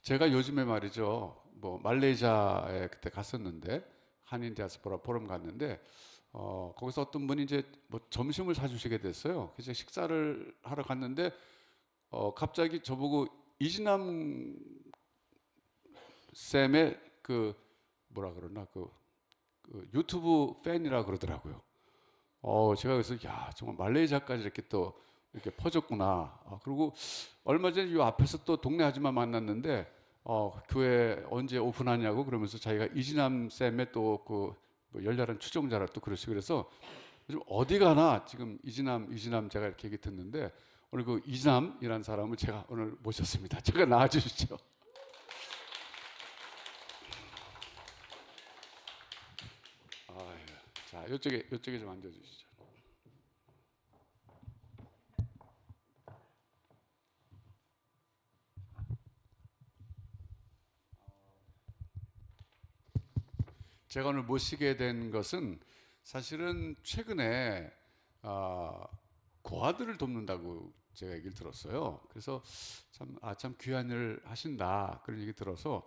제가 요즘에 말이죠, 뭐 말레이시아에 그때 갔었는데 한인 디아스포라 포럼 갔는데 거기서 어떤 분이 이제 뭐 점심을 사주시게 됐어요. 그래서 식사를 하러 갔는데 갑자기 저보고 이진남 쌤의 그 뭐라 그러나 그 유튜브 팬이라 그러더라고요. 제가 그래서 야 정말 말레이시아까지 이렇게 또 이렇게 퍼졌구나. 그리고 얼마 전에 이 앞에서 또 동네 아줌마 만났는데 교회 언제 오픈하냐고 그러면서 자기가 이진남 쌤의 또그 뭐 열렬한 추종자라 또 그러시고 그래서 요즘 어디 가나 지금 이진남 제가 이렇게 얘기 듣는데 오늘 그 이진남이라는 사람을 제가 오늘 모셨습니다. 제가 나와주시죠. 자, 이쪽에 좀 앉아주시죠. 제가 오늘 모시게 된 것은 사실은 최근에 아, 고아들을 돕는다고 제가 얘기를 들었어요. 그래서 참 귀한 일을 하신다 그런 얘기 들어서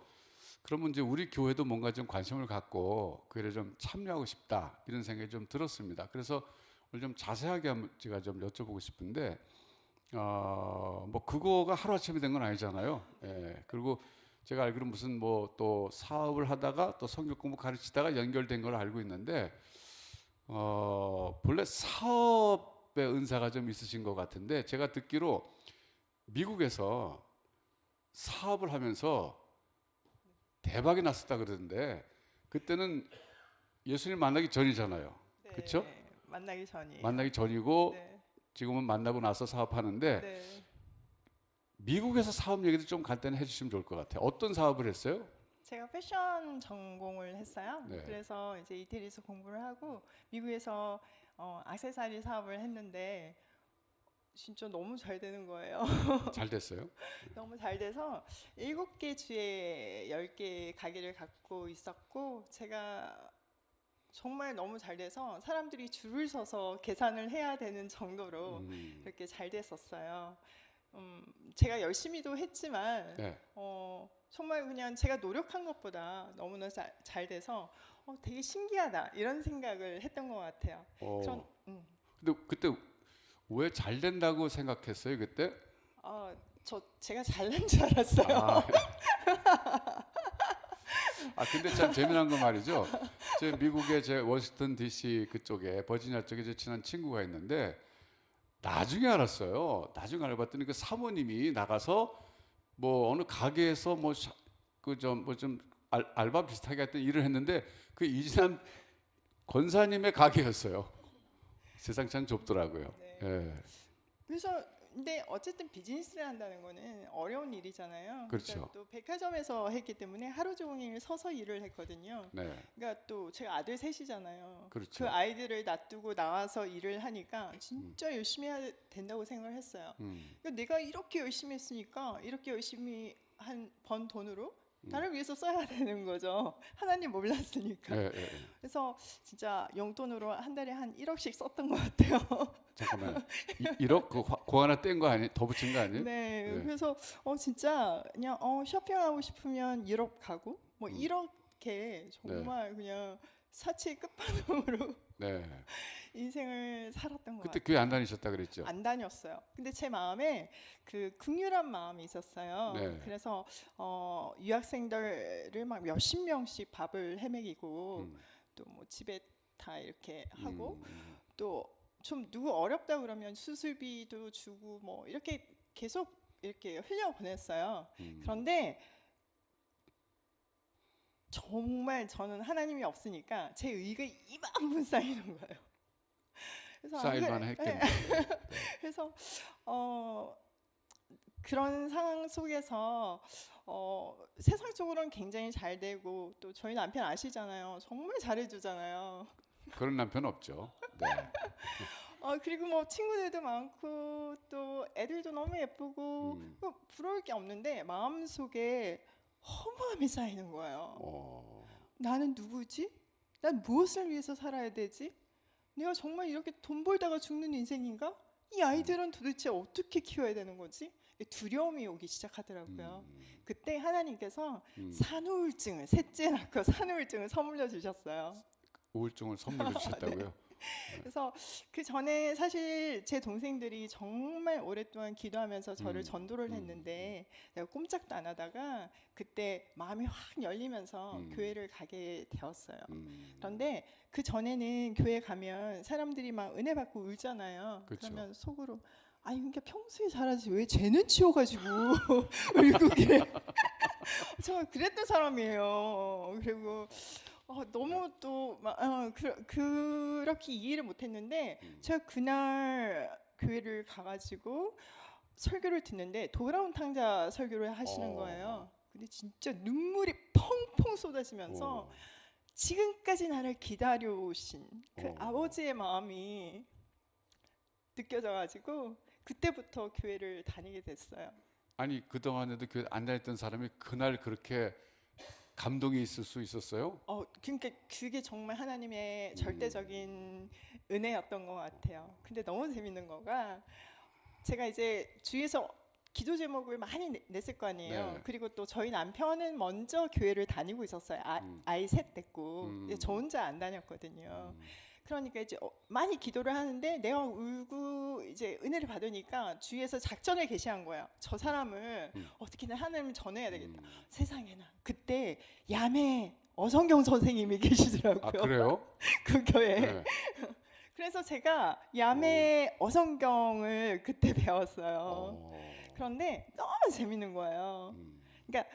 그러면 이제 우리 교회도 뭔가 좀 관심을 갖고 그 일에 좀 참여하고 싶다 이런 생각이 좀 들었습니다. 그래서 오늘 좀 자세하게 한번 제가 좀 여쭤보고 싶은데 뭐 그거가 하루아침에 된 건 아니잖아요. 예. 그리고 제가 알기로 무슨 뭐 또 사업을 하다가 또 성경 공부 가르치다가 연결된 걸 알고 있는데 본래 사업의 은사가 좀 있으신 것 같은데 제가 듣기로 미국에서 사업을 하면서 대박이 났었다 그러던데 그때는 예수님 만나기 전이잖아요. 그렇죠? 네, 만나기 전이에요. 만나기 전이고 네, 지금은 만나고 나서 사업하는데 네. 미국에서 사업 얘기도 좀 간단히 해주시면 좋을 것 같아요. 어떤 사업을 했어요? 제가 패션 전공을 했어요. 네. 그래서 이제 이태리에서 공부를 하고 미국에서 액세서리 사업을 했는데 진짜 너무 잘 되는 거예요. 잘 됐어요? 너무 잘 돼서 7개 주에 10개 가게를 갖고 있었고 제가 정말 너무 잘 돼서 사람들이 줄을 서서 계산을 해야 되는 정도로 그렇게 잘 됐었어요. 제가 열심히도 했지만 네. 정말 그냥 제가 노력한 것보다 너무나 잘 돼서 되게 신기하다 이런 생각을 했던 것 같아요. 그런 어, 근데 그때 왜 잘 된다고 생각했어요, 그때? 제가 잘난 줄 알았어요. 아, 근데 참 재미난 건 말이죠. 제 미국의 제 워싱턴 DC 그쪽에 버지니아 쪽에 제 친한 친구가 있는데 나중에 알았어요. 나중에 알아봤더니 그 사모님이 나가서 뭐 어느 가게에서 뭐 그 좀 뭐 좀 알바 비슷하게 했던 일을 했는데 그 이진남 권사님의 가게였어요. 세상 참 좁더라고요. 네. 예, 그래서 근데 어쨌든 비즈니스를 한다는 거는 어려운 일이잖아요. 그러니까 그렇죠. 또 백화점에서 했기 때문에 하루 종일 서서 일을 했거든요. 네, 그러니까 또 제가 아들 셋이잖아요. 그 그렇죠. 아이들을 놔두고 나와서 일을 하니까 진짜 열심히 해야 된다고 생각을 했어요. 그러니까 내가 이렇게 열심히 했으니까 이렇게 열심히 번 돈으로 나를 위해서 써야 되는 거죠. 하나님 몰랐으니까. 예, 예, 예. 그래서 진짜 용돈으로 한 달에 한 1억씩 썼던 것 같아요. 잠깐만요. 1억 그 하나 뗀 거 아니? 더 붙인 거 아니에요? 네, 네. 그래서 진짜 그냥 쇼핑하고 싶으면 유럽 가고 뭐 이렇게 네. 정말 그냥 사치의 끝판왕으로 네. 인생을 살았던 것 그때 같아요. 교회 안 다니셨다 그랬죠? 안 다녔어요. 근데 제 마음에 그 극률한 마음이 있었어요. 네. 그래서 유학생들을 막 몇십 명씩 밥을 헤매기고 음, 또 뭐 집에 다 이렇게 하고 음, 또 좀 누구 어렵다 그러면 수술비도 주고 뭐 이렇게 계속 이렇게 흘려 보냈어요. 그런데 정말 저는 하나님이 없으니까 제 의가 이만큼 쌓이는 거예요. 그래서 안 쌓일만 그래. 네. 했겠네요. 네. 그래서 어, 그런 상황 속에서 세상적으로는 굉장히 잘 되고 또 저희 남편 아시잖아요. 정말 잘해주잖아요. 그런 남편 없죠. 네. 그리고 뭐 친구들도 많고 또 애들도 너무 예쁘고 뭐 부러울 게 없는데 마음속에 허무함이 쌓이는 거예요. 어, 나는 누구지? 난 무엇을 위해서 살아야 되지? 내가 정말 이렇게 돈 벌다가 죽는 인생인가? 이 아이들은 도대체 어떻게 키워야 되는 거지? 두려움이 오기 시작하더라고요. 음. 그때 하나님께서 음. 산후우증을 셋째 낳고 산후우증을 선물로 주셨어요. 우울증을 선물로 주셨다고요? 그래서 그 전에 사실 제 동생들이 정말 오랫동안 기도하면서 저를 음, 전도를 했는데 내가 꼼짝도 안 하다가 그때 마음이 확 열리면서 교회를 가게 되었어요. 그런데 그 전에는 교회 가면 사람들이 막 은혜 받고 울잖아요. 그쵸. 그러면 속으로 아니 그러니까 평소에 잘하지 왜 쟤는 치워가지고 울고 그래. 저 그랬던 사람이에요. 그리고 너무 또 그렇게 이해를 못했는데 제가 그날 교회를 가가지고 설교를 듣는데 돌아온 탕자 설교를 하시는 거예요. 근데 진짜 눈물이 펑펑 쏟아지면서 어. 지금까지 나를 기다려 오신 그 어. 아버지의 마음이 느껴져가지고 그때부터 교회를 다니게 됐어요. 아니 그동안에도 교회 안 다녔던 사람이 그날 그렇게 감동이 있을 수 있었어요? 그러니까 그게 정말 하나님의 절대적인 은혜였던 것 같아요. 근데 너무 재밌는 거가 제가 이제 주위에서 기도 제목을 많이 냈을 거 아니에요. 네. 그리고 또 저희 남편은 먼저 교회를 다니고 있었어요. 아이 셋 됐고 저 혼자 안 다녔거든요. 그러니까 이제 많이 기도를 하는데 내가 울고 이제 은혜를 받으니까 주위에서 작전을 개시한 거예요. 저 사람을 어떻게든 하나님 전해야 되겠다. 세상에나 그때 야매 어성경 선생님이 계시더라고요. 아 그래요? 그 교회에. 네. 그래서 제가 야매 어성경을 그때 배웠어요. 어. 그런데 너무 재밌는 거예요. 음. 그러니까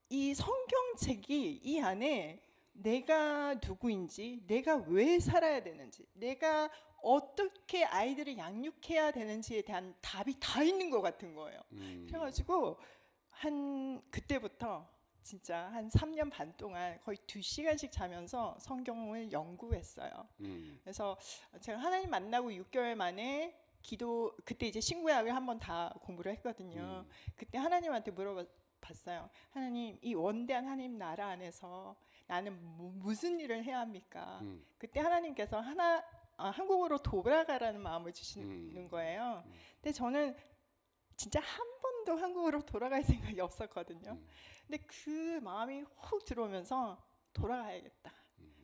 이 성경책이 이 안에 내가 누구인지, 내가 왜 살아야 되는지, 내가 어떻게 아이들을 양육해야 되는지에 대한 답이 다 있는 것 같은 거예요. 그래가지고 그때부터 진짜 한 3년 반 동안 거의 2시간씩 자면서 성경을 연구했어요. 그래서 제가 하나님 만나고 6개월 만에 그때 이제 신구약을 한번 다 공부를 했거든요. 그때 하나님한테 물어봤어요. 하나님, 이 원대한 하나님 나라 안에서 나는 무슨 일을 해야 합니까? 그때 하나님께서 한국으로 돌아가라는 마음을 주시는 거예요. 근데 저는 진짜 한 번도 한국으로 돌아갈 생각이 없었거든요. 근데 그 마음이 훅 들어오면서 돌아가야겠다.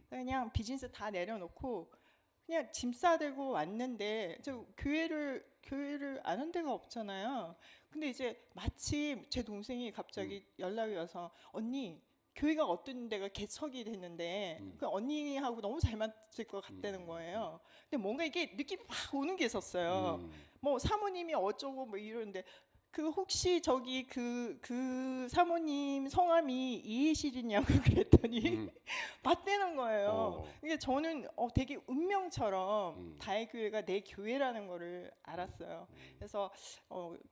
그냥 비즈니스 다 내려놓고 그냥 짐 싸들고 왔는데 저 교회를 아는 데가 없잖아요. 근데 이제 마침 제 동생이 갑자기 연락이 와서 언니 교회가 어떤 데가 개척이 됐는데 그 언니하고 너무 잘 맞을 것 같다는 거예요. 근데 뭔가 이게 느낌이 확 오는 게 있었어요. 뭐 사모님이 어쩌고 뭐 이러는데 그 혹시 저기 그 사모님 성함이 이해실이냐고 그랬더니 맞대는 거예요. 이게 저는 되게 운명처럼 다혜교회가 내 교회라는 거를 알았어요. 그래서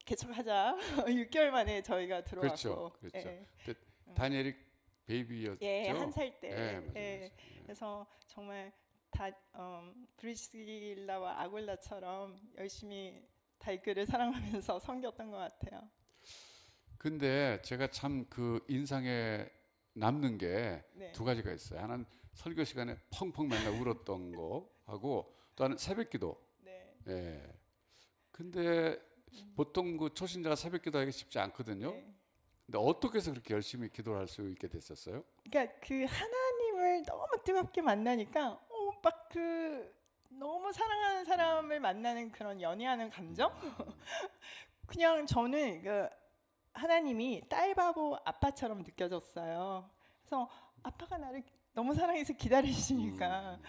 개척하자 6개월 만에 저희가 들어왔고. 그렇죠. 예. 다니엘이 베이비였죠. 예, 1살 때. 예, 맞아요. 예. 그래서 정말 브리스길라와 아굴라처럼 열심히 다이교를 사랑하면서 섬겼던 것 같아요. 근데 제가 참 그 인상에 남는 게 네. 두 가지가 있어요. 하나는 설교 시간에 펑펑 맨날 울었던 거 하고 또 하나는 새벽기도. 네. 예. 근데 보통 그 초신자가 새벽기도 하기 쉽지 않거든요. 네. 근데 어떻게 해서 그렇게 열심히 기도를 할 수 있게 됐었어요? 그러니까 그 하나님을 너무 뜨겁게 만나니까 막 너무 사랑하는 사람을 만나는 그런 연애하는 감정? 그냥 저는 하나님이 딸 바보 아빠처럼 느껴졌어요. 그래서 아빠가 나를 너무 사랑해서 기다리시니까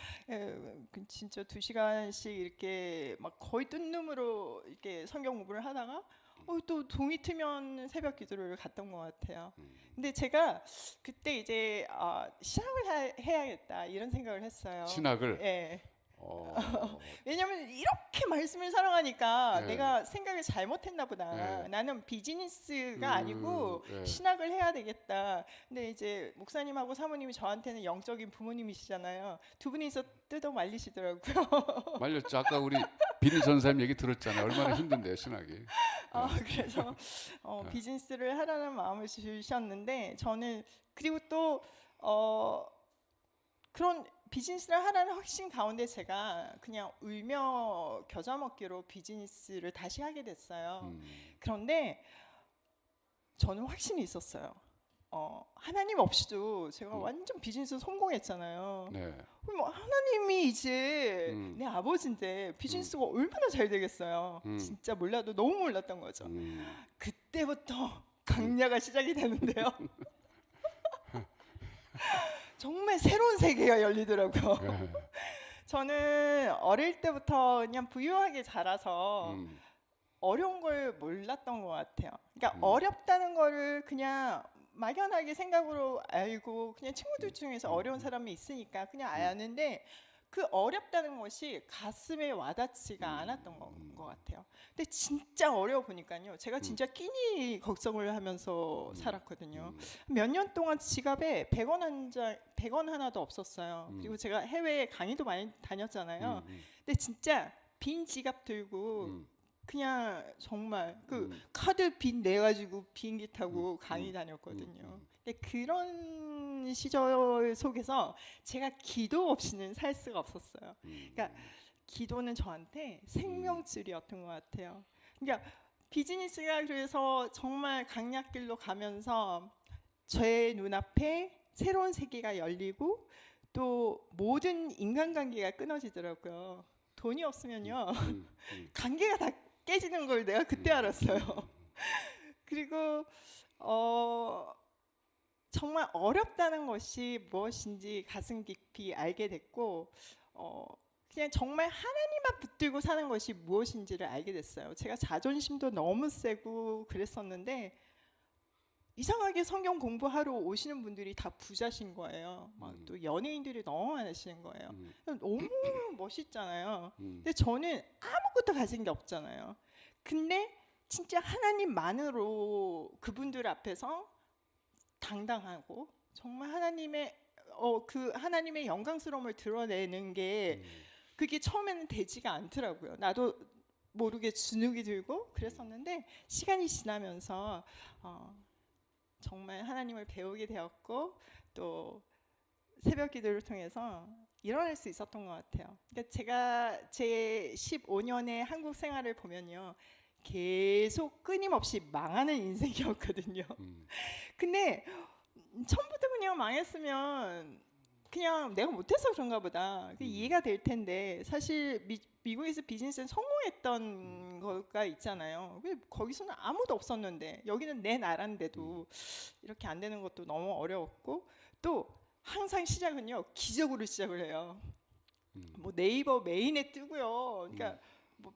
진짜 2시간씩 이렇게 막 거의 뜬 눈으로 이렇게 성경 공부를 하다가 또 동이 트면 새벽 기도를 갔던 것 같아요. 근데 제가 그때 이제 신학을 해야겠다 이런 생각을 했어요. 신학을? 예. 어. 왜냐면 이렇게 말씀을 사랑하니까 네. 내가 생각을 잘못했나 보다. 네. 나는 비즈니스가 아니고 네. 신학을 해야 되겠다. 근데 이제 목사님하고 사모님이 저한테는 영적인 부모님이시잖아요. 두 분이서 뜯어 말리시더라고요. 말렸죠. 아까 우리 비니 전사님 얘기 들었잖아요. 얼마나 힘든데요, 신학이. 그래서 비즈니스를 하라는 마음을 주셨는데 저는 그리고 또 그런 비즈니스를 하라는 확신 가운데 제가 그냥 울며 겨자 먹기로 비즈니스를 다시 하게 됐어요. 그런데 저는 확신이 있었어요. 하나님 없이도 제가 완전 비즈니스 성공했잖아요. 네. 그럼 뭐 하나님이 이제 내 아버지인데 비즈니스가 얼마나 잘 되겠어요. 진짜 몰라도 너무 몰랐던 거죠. 그때부터 강야가 시작이 되는데요. 정말 새로운 세계가 열리더라고요. 네. 저는 어릴 때부터 그냥 부유하게 자라서 어려운 걸 몰랐던 것 같아요. 그러니까 어렵다는 거를 그냥 막연하게 생각으로 알고 그냥 친구들 중에서 어려운 사람이 있으니까 그냥 아는데 그 어렵다는 것이 가슴에 와닿지가 않았던 것 같아요. 근데 진짜 어려워 보니까요. 제가 진짜 끼니 걱정을 하면서 살았거든요. 몇 년 동안 지갑에 100원 하나도 없었어요. 그리고 제가 해외에 강의도 많이 다녔잖아요. 근데 진짜 빈 지갑 들고 그냥 정말 그 카드 빚 내 가지고 비행기 타고 강의 다녔거든요. 근데 그런 시절 속에서 제가 기도 없이는 살 수가 없었어요. 그러니까 기도는 저한테 생명줄이었던 것 같아요. 그러니까 비즈니스가 그래서 정말 강약길로 가면서 제 눈앞에 새로운 세계가 열리고 또 모든 인간관계가 끊어지더라고요. 돈이 없으면요 관계가 다 깨지는 걸 내가 그때 알았어요. 그리고 정말 어렵다는 것이 무엇인지 가슴 깊이 알게 됐고 그냥 정말 하나님만 붙들고 사는 것이 무엇인지를 알게 됐어요. 제가 자존심도 너무 세고 그랬었는데 이상하게 성경 공부하러 오시는 분들이 다 부자신 거예요. 막 또 연예인들이 너무 많으시는 거예요. 너무 멋있잖아요. 근데 저는 아무것도 가진 게 없잖아요. 근데 진짜 하나님만으로 그분들 앞에서 당당하고 정말 하나님의 그 하나님의 영광스러움을 드러내는 게 그게 처음에는 되지가 않더라고요. 나도 모르게 주눅이 들고 그랬었는데 시간이 지나면서 정말 하나님을 배우게 되었고 또 새벽 기도를 통해서 일어날 수 있었던 것 같아요. 그러니까 제가 제 15년의 한국 생활을 보면요. 계속 끊임없이 망하는 인생이었거든요. 근데 처음부터 그냥 망했으면 그냥 내가 못해서 그런가 보다 이해가 될 텐데 사실 미국에서 비즈니스에 성공했던 거가 있잖아요. 거기서는 아무도 없었는데 여기는 내 나라인데도 이렇게 안 되는 것도 너무 어려웠고 또 항상 시작은요 기적으로 시작을 해요. 뭐 네이버 메인에 뜨고요. 그러니까 뭐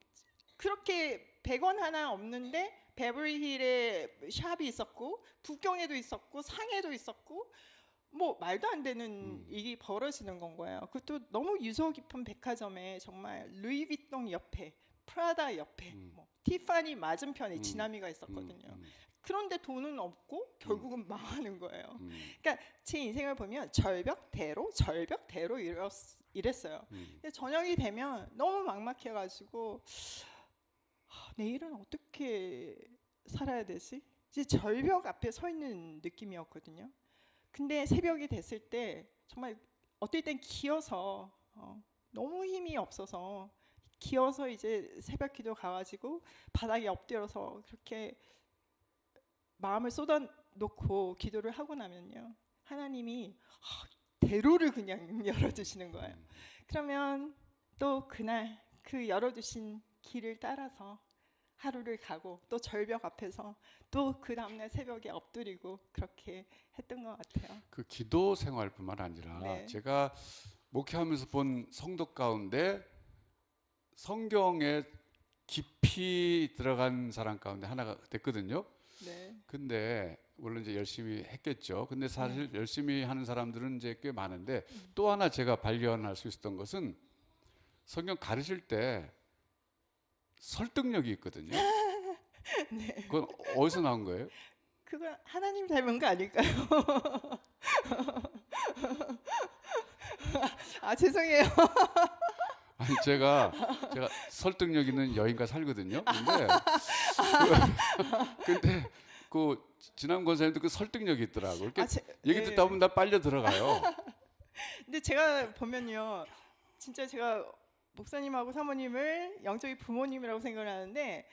그렇게 100원 하나 없는데 베버리힐에 샵이 있었고 북경에도 있었고 상해도 있었고 뭐 말도 안 되는 일이 벌어지는 건 거예요. 그것도 너무 유서 깊은 백화점에 정말 루이비통 옆에 프라다 옆에 뭐 티파니 맞은편에 지나미가 있었거든요. 그런데 돈은 없고 결국은 망하는 거예요. 그러니까 제 인생을 보면 절벽대로 이랬어요. 근데 저녁이 되면 너무 막막해가지고 내일은 어떻게 살아야 되지? 이제 절벽 앞에 서 있는 느낌이었거든요. 근데 새벽이 됐을 때 정말 어떨 땐 기어서 너무 힘이 없어서 기어서 이제 새벽 기도 가가지고 바닥에 엎드려서 그렇게 마음을 쏟아놓고 기도를 하고 나면요 하나님이 대로를 그냥 열어주시는 거예요. 그러면 또 그날 그 열어주신 길을 따라서 하루를 가고 또 절벽 앞에서 또 그 다음날 새벽에 엎드리고 그렇게 했던 것 같아요. 그 기도 생활뿐만 아니라 네. 제가 목회하면서 본 성도 가운데 성경에 깊이 들어간 사람 가운데 하나가 됐거든요. 네. 근데 물론 이제 열심히 했겠죠. 근데 사실 열심히 하는 사람들은 이제 꽤 많은데 또 하나 제가 발견할 수 있었던 것은 성경 가르칠 때 설득력이 있거든요. 네. 그건 어디서 나온 거예요? 그거 하나님 닮은 거 아닐까요? 아 죄송해요. 아니 제가 설득력 있는 여인과 살거든요. 근데 그 지난 권사님도 그 설득력이 있더라고. 이렇게 얘기 듣다 보면 나 빨려 들어가요. 근데 제가 보면요, 진짜 제가 목사님하고 사모님을 영적인 부모님이라고 생각을 하는데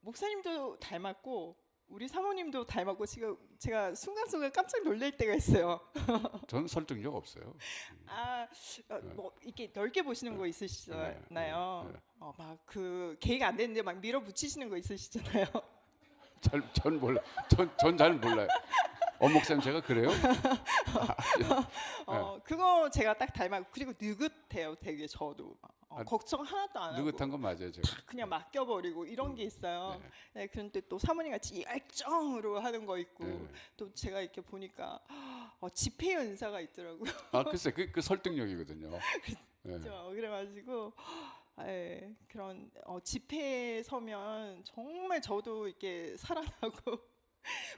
목사님도 닮았고 우리 사모님도 닮았고 지금 제가 순간순간 깜짝 놀랄 때가 있어요. 저는 설득력 없어요. 아, 뭐 이렇게 넓게 보시는 거 있으시잖아요. 네. 막 그 계획 안 되는데 막 밀어붙이시는 거 있으시잖아요. 전 몰라. 전 잘 몰라요. 목사님 제가 그래요? 그거 제가 딱 닮았고 그리고 느긋해요. 되게 저도 아, 걱정 하나도 안 하고 느긋한 건 맞아요, 제가. 그냥 맡겨버리고 이런 게 있어요. 네. 네, 그런데 또 사모님 같이 열정으로 하는 거 있고 네. 또 제가 이렇게 보니까 집회 은사가 있더라고요. 글쎄 그 설득력이거든요. 네. 그렇죠. 그래가지고 그런 집회에 서면 정말 저도 이렇게 살아나고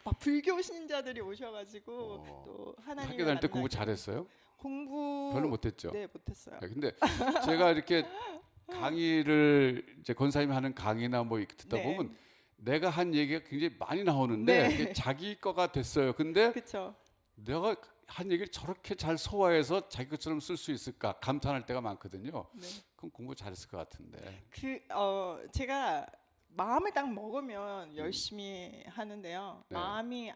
막 불교 신자들이 오셔가지고 또 하나님 학교 다닐 때 공부 잘했어요? 공부 별로 못했죠. 네 못했어요. 네, 근데 제가 이렇게 강의를 이제 권사님이 하는 강의나 뭐 이렇게 듣다 네. 보면 내가 한 얘기가 굉장히 많이 나오는데 네. 이게 자기 거가 됐어요. 근데 그렇죠. 내가 한 얘기를 저렇게 잘 소화해서 자기 것처럼 쓸 수 있을까 감탄할 때가 많거든요. 네. 그럼 공부 잘했을 것 같은데. 제가 마음을 딱 먹으면 열심히 하는데요. 네. 마음이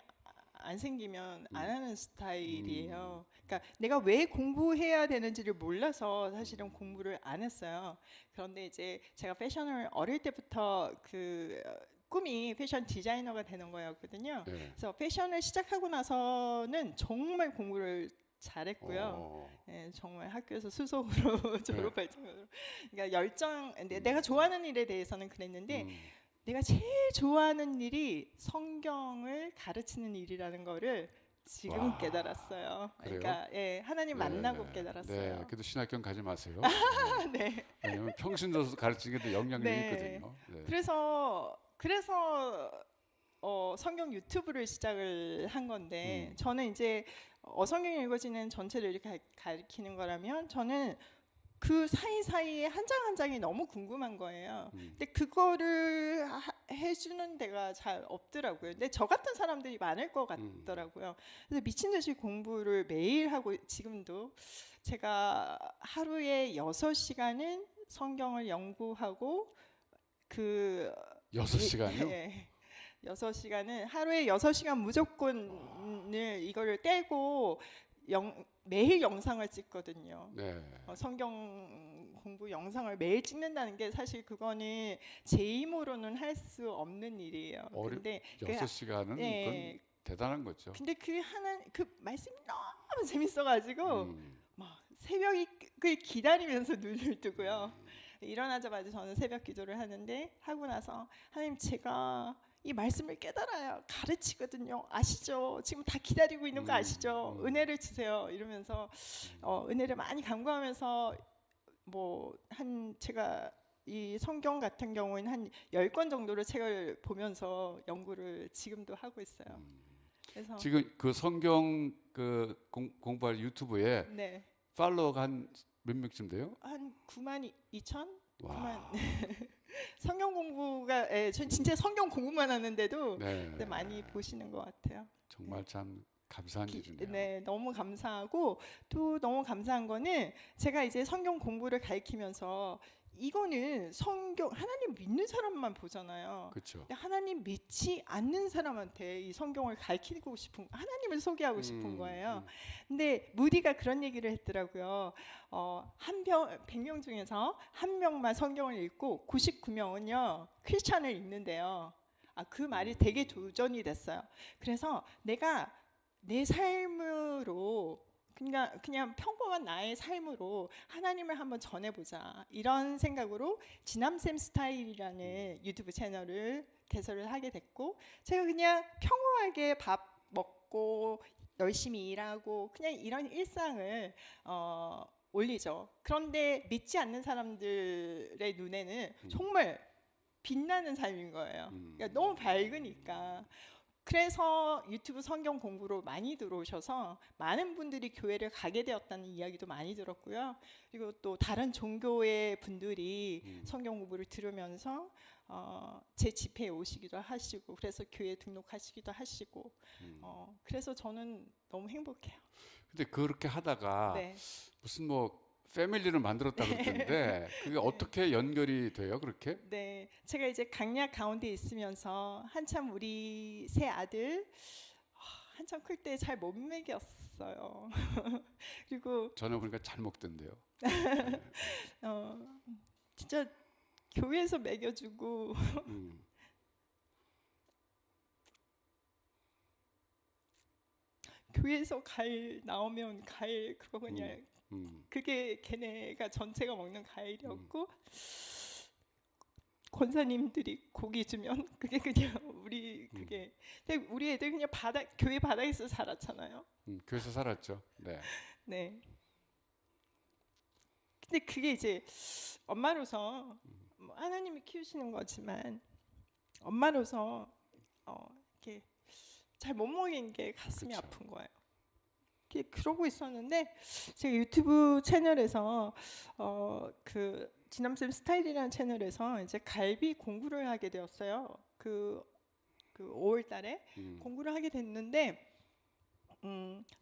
안 생기면 안 하는 스타일이에요. 그러니까 내가 왜 공부해야 되는지를 몰라서 사실은 공부를 안 했어요. 그런데 이제 제가 패션을 어릴 때부터 꿈이 패션 디자이너가 되는 거였거든요. 네. 그래서 패션을 시작하고 나서는 정말 공부를 잘했고요. 네, 정말 학교에서 수석으로 졸업할 정도로. 그러니까 내가 좋아하는 일에 대해서는 그랬는데 내가 제일 좋아하는 일이 성경을 가르치는 일이라는 거를 지금 와, 깨달았어요. 그래요? 그러니까 하나님 만나고 깨달았어요. 네, 그래도 신학교는 가지 마세요. 네. 왜냐면 평신도서 가르치는 게 영향력이 네. 있거든요. 네. 그래서 성경 유튜브를 시작을 한 건데 저는 이제 성경이 읽어지는 전체를 이렇게 가리키는 거라면 저는 그 사이사이에 한 장 한 장이 너무 궁금한 거예요. 근데 그거를 해주는 데가 잘 없더라고요. 근데 저 같은 사람들이 많을 것 같더라고요. 그래서 미친 듯이 공부를 매일 하고 지금도 제가 하루에 6시간은 성경을 연구하고 6시간이요? 네. 6시간은 하루에 6시간 무조건을 이거를 떼고 매일 영상을 찍거든요. 네. 성경 공부 영상을 매일 찍는다는 게 사실 그거는 제 힘으로는 할 수 없는 일이에요. 근데 6시간은 네. 그건 대단한 거죠. 근데 그 말씀이 너무 재밌어가지고 막 새벽을 기다리면서 눈을 뜨고요. 일어나자마자 저는 새벽 기도를 하고 나서 하나님 제가 이 말씀을 깨달아야 가르치거든요. 아시죠? 지금 다 기다리고 있는 거 아시죠? 은혜를 주세요. 이러면서 은혜를 많이 간구하면서 제가 이 성경 같은 경우에는 한 10권 정도의 책을 보면서 연구를 지금도 하고 있어요. 그래서 지금 그 성경 공부할 유튜브에 네. 팔로워가 한 몇 명쯤 돼요? 한 9만 2천? 와. 9만. 성경 공부가 전 진짜 성경 공부만 하는데도 네. 많이 보시는 것 같아요. 정말 참 감사한 일이네요. 네, 너무 감사하고 또 너무 감사한 거는 제가 이제 성경 공부를 가르치면서 이거는 성경 하나님 믿는 사람만 보잖아요. 그렇죠. 근데 하나님 믿지 않는 사람한테 이 성경을 가르치고 싶은 하나님을 소개하고 싶은 거예요. 근데 무디가 그런 얘기를 했더라고요. 100명 중에서 한 명만 성경을 읽고 99명은요 크리스찬을 읽는데요. 그 말이 되게 도전이 됐어요. 그래서 내가 내 삶으로 그냥 평범한 나의 삶으로 하나님을 한번 전해보자 이런 생각으로 지남쌤 스타일이라는 유튜브 채널을 개설을 하게 됐고 제가 그냥 평범하게 밥 먹고 열심히 일하고 그냥 이런 일상을 올리죠. 그런데 믿지 않는 사람들의 눈에는 정말 빛나는 삶인 거예요. 그러니까 너무 밝으니까. 그래서 유튜브 성경 공부로 많이 들어오셔서 많은 분들이 교회를 가게 되었다는 이야기도 많이 들었고요. 그리고 또 다른 종교의 분들이 성경 공부를 들으면서 제 집회에 오시기도 하시고 그래서 교회 등록하시기도 하시고 그래서 저는 너무 행복해요. 근데 그렇게 하다가 네. 무슨 뭐 패밀리를 만들었다 그러던데 그게 어떻게 연결이 돼요? 그렇게? 네, 제가 이제 강약 가운데 있으면서 한참 우리 세 아들 한참 클 때 잘 못 먹였어요. 그리고 저는 그러니까 잘 먹던데요. 진짜 교회에서 먹여주고 음, 교회에서 과일 나오면 과일 그거 그냥 음, 그게 걔네가 전체가 먹는 과일이었고 권사님들이 고기 주면 그게 그냥 우리 그게 근데 우리 애들 그냥 교회 바닥에서 자랐잖아요. 교회에서 살았죠. 네. 네. 근데 그게 이제 엄마로서 뭐 하나님이 키우시는 거지만 엄마로서 이렇게 잘 못 먹인 게 가슴이 그쵸. 아픈 거예요. 그러고 있었는데 제가 유튜브 채널에서 그 지남쌤 스타일이라는 채널에서 이제 갈비 공부를 하게 되었어요. 그 5월달에 공부를 하게 됐는데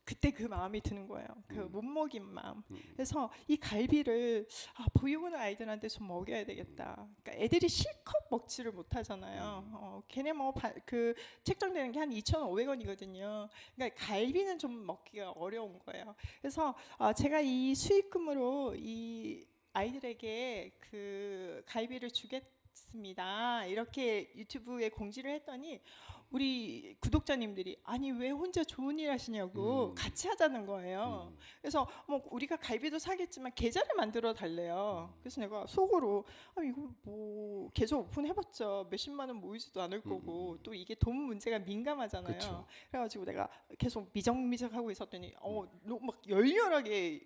그때 그 마음이 드는 거예요. 그 못 먹인 마음. 그래서 이 갈비를 보육원 아이들한테 좀 먹여야 되겠다. 그러니까 애들이 실컷 먹지를 못하잖아요. 걔네 뭐 그 책정되는 게 한 2,500원이거든요. 그러니까 갈비는 좀 먹기가 어려운 거예요. 그래서 제가 이 수익금으로 이 아이들에게 그 갈비를 주겠습니다. 이렇게 유튜브에 공지를 했더니 우리 구독자님들이 아니 왜 혼자 좋은 일 하시냐고 같이 하자는 거예요. 그래서 뭐 우리가 갈비도 사겠지만 계좌를 만들어 달래요. 그래서 내가 속으로 이거 뭐 계좌 오픈해봤자 몇십만 원 모이지도 않을 거고 또 이게 돈 문제가 민감하잖아요. 그쵸. 그래가지고 내가 계속 미적미적하고 있었더니 막 열렬하게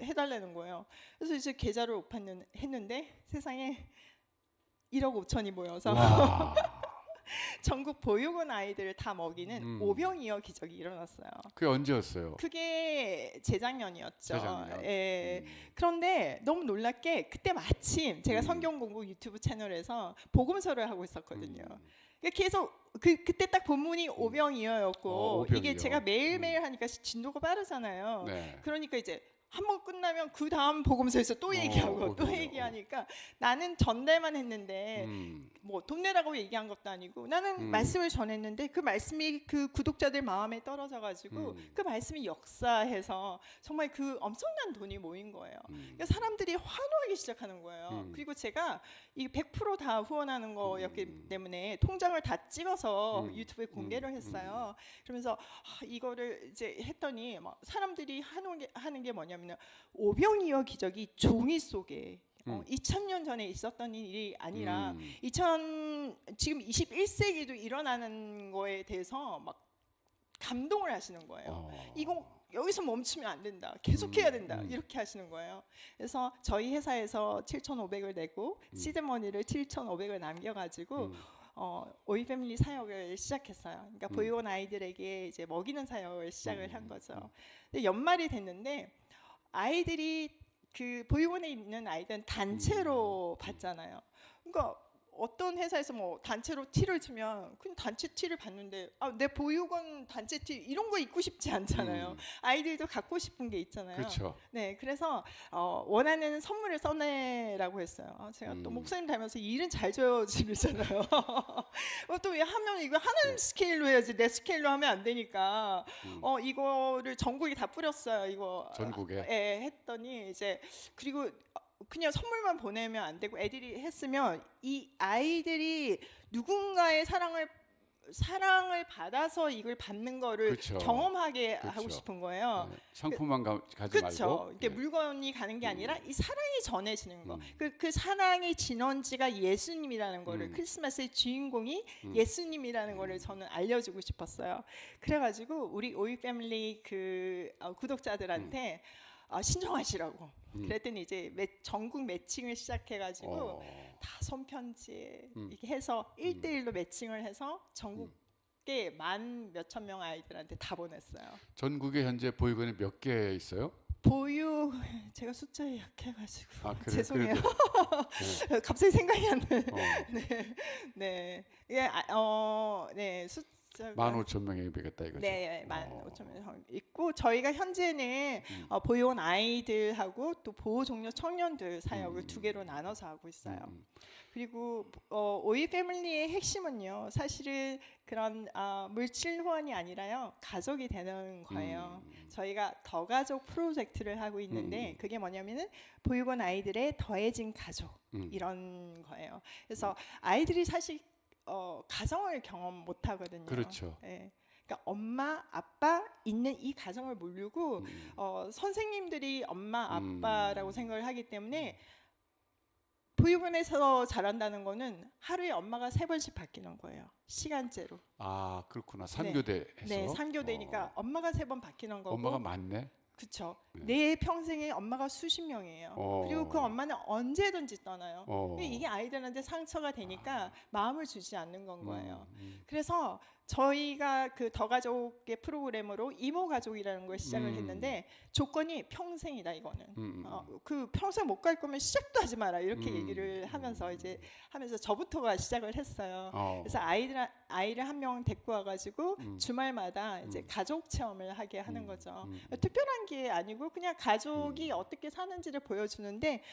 해달라는 거예요. 그래서 이제 계좌를 오픈했는데 세상에 1억 5천이 모여서 와. 전국 보육원 아이들을 다 먹이는 오병이어 기적이 일어났어요. 그게 언제였어요? 그게 재작년이었죠. 재작년. 예. 그런데 너무 놀랍게 그때 마침 제가 성경 공부 유튜브 채널에서 복음서를 하고 있었거든요. 그러니까 계속 그때 딱 본문이 오병이어였고 오병이어. 이게 제가 매일매일 하니까 진도가 빠르잖아요. 네. 그러니까 이제 한 번 끝나면 그 다음 복음서에서 또 얘기하고 또 오병이어. 얘기하니까 나는 전달만 했는데 뭐 돈 내라고 얘기한 것도 아니고 나는 말씀을 전했는데 그 말씀이 그 구독자들 마음에 떨어져 가지고 그 말씀이 역사해서 정말 그 엄청난 돈이 모인 거예요. 그러니까 사람들이 환호하기 시작하는 거예요. 그리고 제가 이 100%다 후원하는 거였기 때문에 통장을 다 찍어서 유튜브에 공개를 했어요. 그러면서 이거를 이제 했더니 막 사람들이 하는 게 뭐냐면 오병이어 기적이 종이 속에 2000년 전에 있었던 일이 아니라 지금 21세기도 일어나는 거에 대해서 막 감동을 하시는 거예요. 이거 여기서 멈추면 안 된다. 계속해야 된다. 이렇게 하시는 거예요. 그래서 저희 회사에서 7,500을 내고 시드머니를 7,500을 남겨가지고 오이 패밀리 사역을 시작했어요. 그러니까 보육원 아이들에게 이제 먹이는 사역을 시작을 한 거죠. 근데 연말이 됐는데 아이들이 그 보육원에 있는 아이들은 단체로 받잖아요. 그러니까 어떤 회사에서 뭐 단체로 티를 주면 그냥 단체 티를 받는데 내 보육원 단체 티 이런 거 입고 싶지 않잖아요. 아이들도 갖고 싶은 게 있잖아요. 그렇죠. 네, 그래서 원하는 선물을 써내라고 했어요. 제가 또 목사님 닮아서 일은 잘 줘지잖아요. 또 왜 하면 이거 하나님 스케일로 해야지 내 스케일로 하면 안 되니까 이거를 전국에 다 뿌렸어요. 이거 전국에. 했더니 이제 그리고 그냥 선물만 보내면 안 되고 애들이 했으면 이 아이들이 누군가의 사랑을 받아서 이걸 받는 거를 그쵸. 경험하게 하고 그쵸. 싶은 거예요. 네. 상품만 가지 그렇죠. 말고. 이게 네. 물건이 가는 게 아니라 이 사랑이 전해지는 거. 그 사랑의 진원지가 예수님이라는 거를 크리스마스의 주인공이 예수님이라는 거를 저는 알려주고 싶었어요. 그래가지고 우리 오이 패밀리 그 구독자들한테 신청하시라고. 그랬더니 이제 전국 매칭을 시작해가지고 다 손편지에 이렇게 해서 1대1로 매칭을 해서 전국에 만 몇천 명 아이들한테 다 보냈어요. 전국에 현재 보육원이 몇 개 있어요? 보유 제가 숫자에 약해가지고 아 그래 죄송해요. 네. 갑자기 생각이 안 나요. 어, 네, 네, 네 숫자가 15,000명이 되겠다 이거죠. 네, 어. 15,000명 있고 저희가 현재는 보육원 아이들하고 또 보호 종료 청년들 사역을 두 개로 나눠서 하고 있어요. 그리고 오이 패밀리의 핵심은요, 사실은 그런 물질 후원이 아니라요, 가족이 되는 거예요. 저희가 더 가족 프로젝트를 하고 있는데 그게 뭐냐면은 보육원 아이들의 더해진 가족 이런 거예요. 그래서 아이들이 사실 가정을 경험 못 하거든요. 그렇죠. 예. 그러니까 엄마, 아빠 있는 이 가정을 모르고 선생님들이 엄마, 아빠라고 생각을 하기 때문에 보육원에서 자란다는 거는 하루에 엄마가 3번씩 바뀌는 거예요. 시간제로. 아 그렇구나. 3교대에서. 네, 3교대니까 엄마가 3번 바뀌는 거고. 엄마가 많네. 그렇죠. 네. 내 평생에 엄마가 수십 명이에요. 그리고 그 엄마는 언제든지 떠나요. 근데 이게 아이들한테 상처가 되니까 마음을 주지 않는 건 거예요. 그래서 저희가 그 더가족의 프로그램으로 이모 가족이라는 걸 시작을 했는데 조건이 평생이다 이거는. 그 평생 못 갈 거면 시작도 하지 마라 이렇게 얘기를 하면서 이제 하면서 저부터가 시작을 했어요. 그래서 아이를 한 명 데리고 와가지고 주말마다 이제 가족 체험을 하게 하는 거죠. 특별한 게 아니고 그냥 가족이 어떻게 사는지를 보여주는데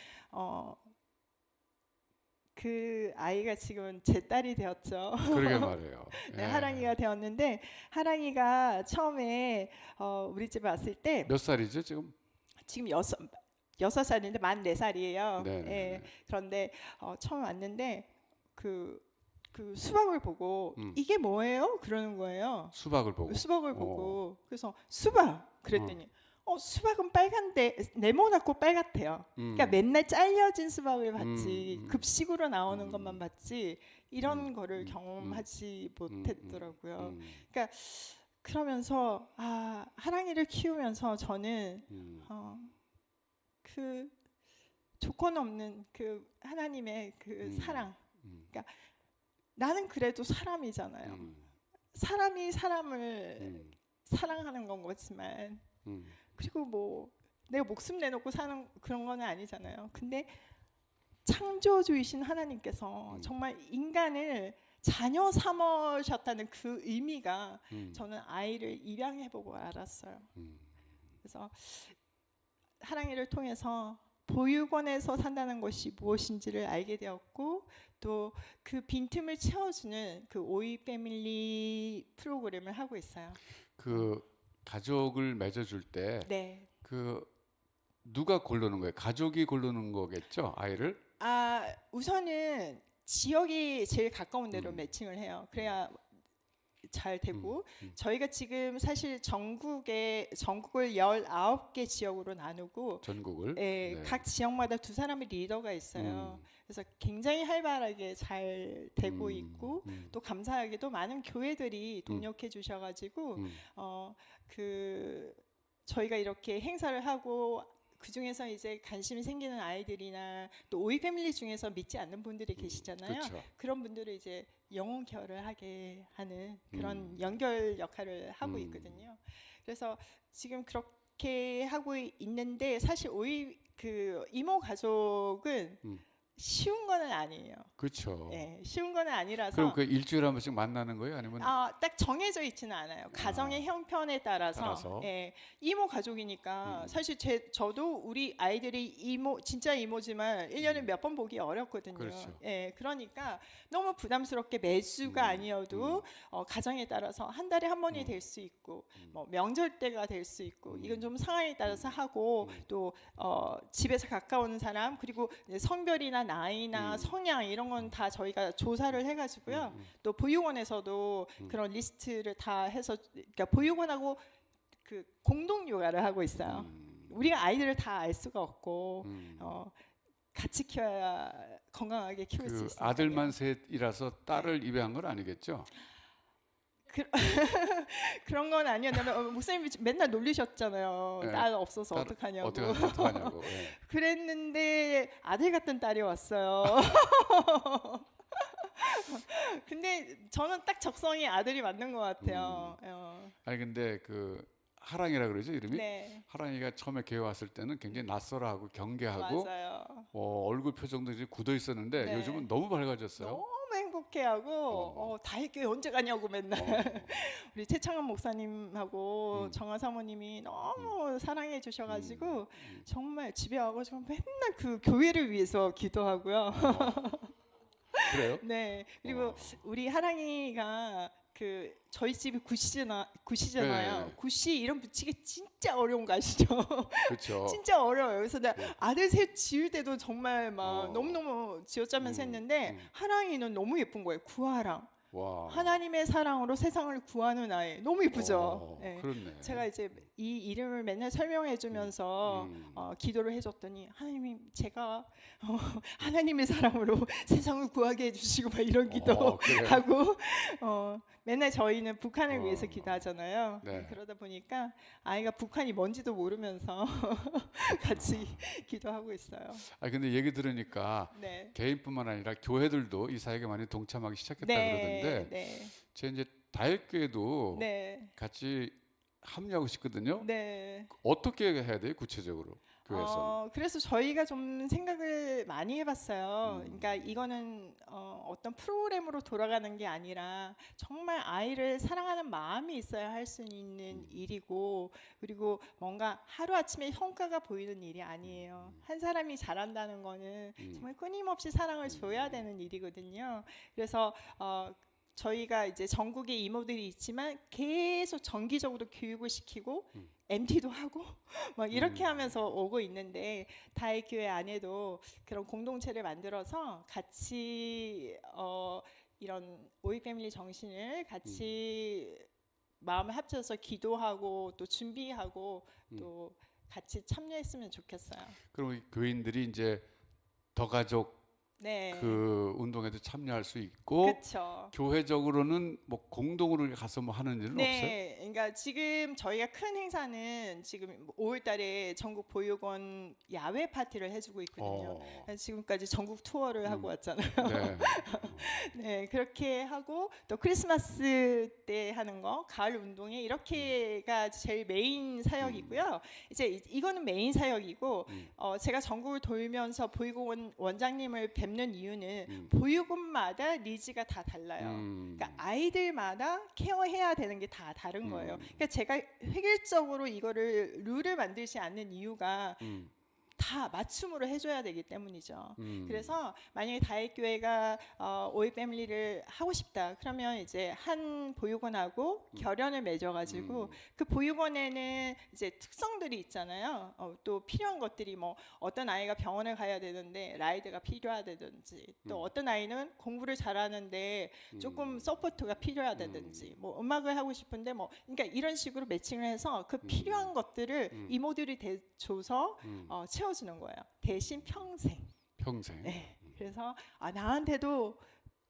그 아이가 지금 제 딸이 되었죠. 그러게 말이에요. 네, 하랑이가 되었는데 하랑이가 처음에 우리 집에 왔을 때 몇 살이죠 지금? 지금 6살인데 만 4살이에요. 네. 예, 그런데 처음 왔는데 그 수박을 보고 이게 뭐예요? 그러는 거예요. 수박을 보고. 수박을 보고 그래서 수박 그랬더니 수박은 빨간데 네모나고 빨갛대요. 그러니까 맨날 잘려진 수박을 봤지 급식으로 나오는 것만 봤지 이런 거를 경험하지 못했더라고요. 그러니까 그러면서 하랑이를 키우면서 저는 그 조건 없는 그 하나님의 그 사랑. 그러니까 나는 그래도 사람이잖아요. 사람이 사람을 사랑하는 건 거지만 그리고 뭐 내가 목숨 내놓고 사는 그런 건 아니잖아요. 근데 창조주이신 하나님께서 정말 인간을 자녀 삼으셨다는 그 의미가 저는 아이를 입양해보고 알았어요. 그래서 하랑이를 통해서 보육원에서 산다는 것이 무엇인지를 알게 되었고 또 그 빈틈을 채워주는 그 오이 패밀리 프로그램을 하고 있어요. 그 가족을 맺어줄 때 네. 그 누가 고르는 거예요? 가족이 고르는 거겠죠, 아이를? 우선은 지역이 제일 가까운 데로 매칭을 해요. 그래야 잘 되고 저희가 지금 사실 전국을 19개 지역으로 나누고 전국을. 네. 각 지역마다 2사람의 리더가 있어요. 그래서 굉장히 활발하게 잘 되고 있고 또 감사하게도 많은 교회들이 동력해 주셔가지고 저희가 이렇게 행사를 하고 그 중에서 이제 관심이 생기는 아이들이나 또 오이 패밀리 중에서 믿지 않는 분들이 계시잖아요. 그렇죠. 그런 분들을 이제 영혼결을 하게 하는 그런 연결 역할을 하고 있거든요. 그래서 지금 그렇게 하고 있는데 사실 오이 그 이모 가족은 쉬운 거는 아니에요. 그렇죠. 네, 쉬운 거는 아니라서. 그럼 그 일주일에 한 번씩 만나는 거예요, 아니면? 딱 정해져 있지는 않아요. 가정의 형편에 따라서. 예, 이모 가족이니까 사실 저도 우리 아이들이 진짜 이모지만 1년에 몇 번 보기 어렵거든요. 그렇죠. 예, 그러니까 너무 부담스럽게 매주가 아니어도 가정에 따라서 한 달에 한 번이 될 수 있고 뭐 명절 때가 될 수 있고 이건 좀 상황에 따라서 하고 또 집에서 가까운 사람 그리고 성별이나 나이나 성향 이런 건 다 저희가 조사를 해가지고요. 또 보육원에서도 그런 리스트를 다 해서 그러니까 보육원하고 그 공동 육아를 하고 있어요. 우리가 아이들을 다 알 수가 없고 같이 키워야 건강하게 키울 수 있어요. 아들만 셋이라서 딸을 입양한 건 아니겠죠? 그런 건 아니었는데 목사님이 맨날 놀리셨잖아요. 네, 딸 없어서 어떡하냐고. 어떡하냐고. 네. 그랬는데 아들 같은 딸이 왔어요. 근데 저는 딱 적성이 아들이 맞는 것 같아요. 아니 근데 그 하랑이라 그러죠 이름이. 네, 하랑이가 처음에 교회 왔을 때는 굉장히 낯설어하고 경계하고 맞아요. 얼굴 표정도 이제 굳어 있었는데 네. 요즘은 너무 밝아졌어요. 너무 행복해하고 다혜 교회 언제 가냐고 맨날 우리 최창원 목사님하고 정아 사모님이 너무 사랑해 주셔가지고 정말 집에 와가지고 맨날 그 교회를 위해서 기도하고요. 그래요? 네, 그리고 우리 하랑이가 그 저희 집이 구시잖아요. 네. 구시 이름 붙이기 진짜 어려운 거 아시죠? 그렇죠. 진짜 어려워요. 그래서 나 네. 아들 셋 지을 때도 정말 막 어. 너무너무 지어짜면서 음, 했는데 하랑이는 너무 예쁜 거예요. 구하랑. 와. 하나님의 사랑으로 세상을 구하는 아이. 너무 예쁘죠? 네. 그렇네. 제가 이제 이 이름을 맨날 설명해 주면서 기도를 해줬더니 하나님 제가 하나님의 사랑으로 세상을 구하게 해주시고 막 이런 그래요? 기도하고 맨날 저희는 북한을 위해서 어. 기도하잖아요. 네. 그러다 보니까 아이가 북한이 뭔지도 모르면서 같이 기도하고 있어요. 아 근데 얘기 들으니까 네. 개인뿐만 아니라 교회들도 이 사역에 많이 동참하기 시작했다 네. 그러던데 네. 제 이제 다육교회도 네. 같이 합류하고 싶거든요. 네. 어떻게 해야 돼요 구체적으로 교회에서? 그래서 저희가 좀 생각을 많이 해봤어요. 그러니까 이거는 어떤 프로그램으로 돌아가는 게 아니라 정말 아이를 사랑하는 마음이 있어야 할 수 있는 일이고 그리고 뭔가 하루아침에 성과가 보이는 일이 아니에요. 한 사람이 잘한다는 거는 정말 끊임없이 사랑을 줘야 되는 일이거든요. 그래서 저희가 이제 전국에 이모들이 있지만 계속 정기적으로 교육을 시키고 MT도 하고 막 이렇게 하면서 오고 있는데 다혜교회 안에도 그런 공동체를 만들어서 같이 이런 오이 패밀리 정신을 같이 마음을 합쳐서 기도하고 또 준비하고 또 같이 참여했으면 좋겠어요. 그럼 이 교인들이 이제 더 가족 네. 그 운동에도 참여할 수 있고 그렇죠. 교회적으로는 뭐 공동으로 가서 뭐 하는 일은 없어요? 네, 그러니까 지금 저희가 큰 행사는 지금 5월달에 전국 보육원 야외 파티를 해주고 있거든요. 지금까지 전국 투어를 하고 왔잖아요. 네. 네, 그렇게 하고 또 크리스마스 때 하는 거, 가을 운동회 이렇게가 제일 메인 사역이고요. 이제 이거는 메인 사역이고 제가 전국을 돌면서 보육원 원장님을 뵙는 이유는 보육원마다 니즈가 다 달라요. 그러니까 아이들마다 케어해야 되는 게 다 다른 거예요. 그러니까 제가 획일적으로 이거를 룰을 만들지 않는 이유가 다 맞춤으로 해줘야 되기 때문이죠. 그래서 만약에 다혜교회가 오이 패밀리를 하고 싶다 그러면 이제 한 보육원하고 결연을 맺어가지고 그 보육원에는 이제 특성들이 있잖아요. 또 필요한 것들이 뭐 어떤 아이가 병원을 가야 되는데 라이드가 필요하다든지 또 어떤 아이는 공부를 잘하는데 조금 서포트가 필요하다든지 뭐 음악을 하고 싶은데 뭐 그러니까 이런 식으로 매칭을 해서 그 필요한 것들을 이모들이 줘서 채워주는 거예요. 대신 평생. 평생. 네. 그래서 나한테도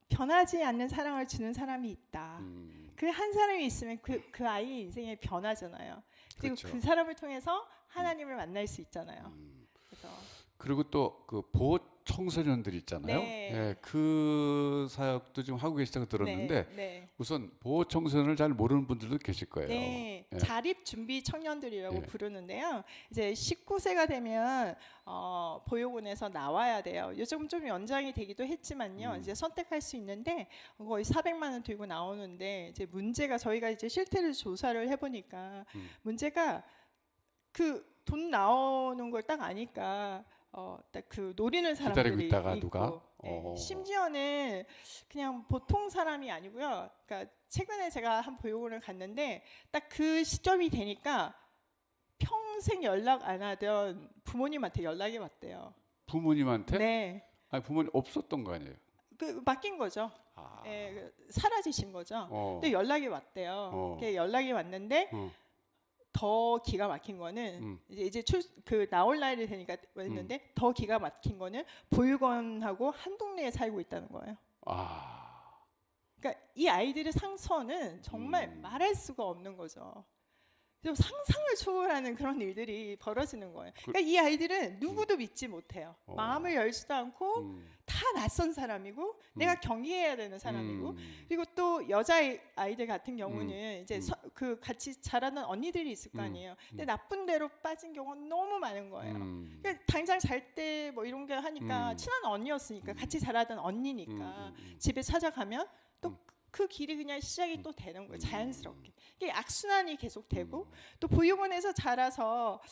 변하지 않는 사랑을 주는 사람이 있다. 그 한 사람이 있으면 그 아이의 인생이 변하잖아요. 그리고 그렇죠. 그 사람을 통해서 하나님을 만날 수 있잖아요. 그래서 그리고 또 그 보호 청소년들 있잖아요. 네. 예, 그 사역도 지금 하고 계시다고 들었는데 네. 우선 보호 청소년을 잘 모르는 분들도 계실 거예요. 네, 예. 자립 준비 청년들이라고 예. 부르는데요. 이제 19세가 되면 보육원에서 나와야 돼요. 요즘 좀 연장이 되기도 했지만요. 이제 선택할 수 있는데 거의 400만 원 들고 나오는데 이제 문제가 저희가 이제 실태를 조사를 해보니까 문제가 그 돈 나오는 걸 딱 아니까 딱 그 노리는 사람들이 기다리고 있다가 있고, 누가? 네, 심지어는 그냥 보통 사람이 아니고요. 그러니까 최근에 제가 한 보육원을 갔는데 딱 그 시점이 되니까 평생 연락 안 하던 부모님한테 연락이 왔대요. 부모님한테? 네, 아니 부모님 없었던 거 아니에요? 그 맡긴 거죠. 아. 예, 사라지신 거죠. 어. 근데 연락이 왔대요. 그게 연락이 왔는데 어. 더 기가 막힌 거는 이제 그 나올 날이 되니까 했는데 더 기가 막힌 거는 보육원하고 한 동네에 살고 있다는 거예요. 그러니까 이 아이들의 상처는 정말 말할 수가 없는 거죠. 좀 상상을 초월하는 그런 일들이 벌어지는 거예요. 그러니까 이 아이들은 누구도 믿지 못해요. 마음을 열지도 않고 다 낯선 사람이고 내가 경계해야 되는 사람이고 그리고 또 여자 아이들 같은 경우는 이제 그 같이 자라는 언니들이 있을 거 아니에요. 근데 나쁜 대로 빠진 경우가 너무 많은 거예요. 그러니까 당장 잘 때 뭐 이런 게 하니까 친한 언니였으니까 같이 자라던 언니니까 집에 찾아가면 또 그 길이 그냥 시작이 또 되는 거예요. 자연스럽게. 이게 악순환이 계속되고 또 보육원에서 자라서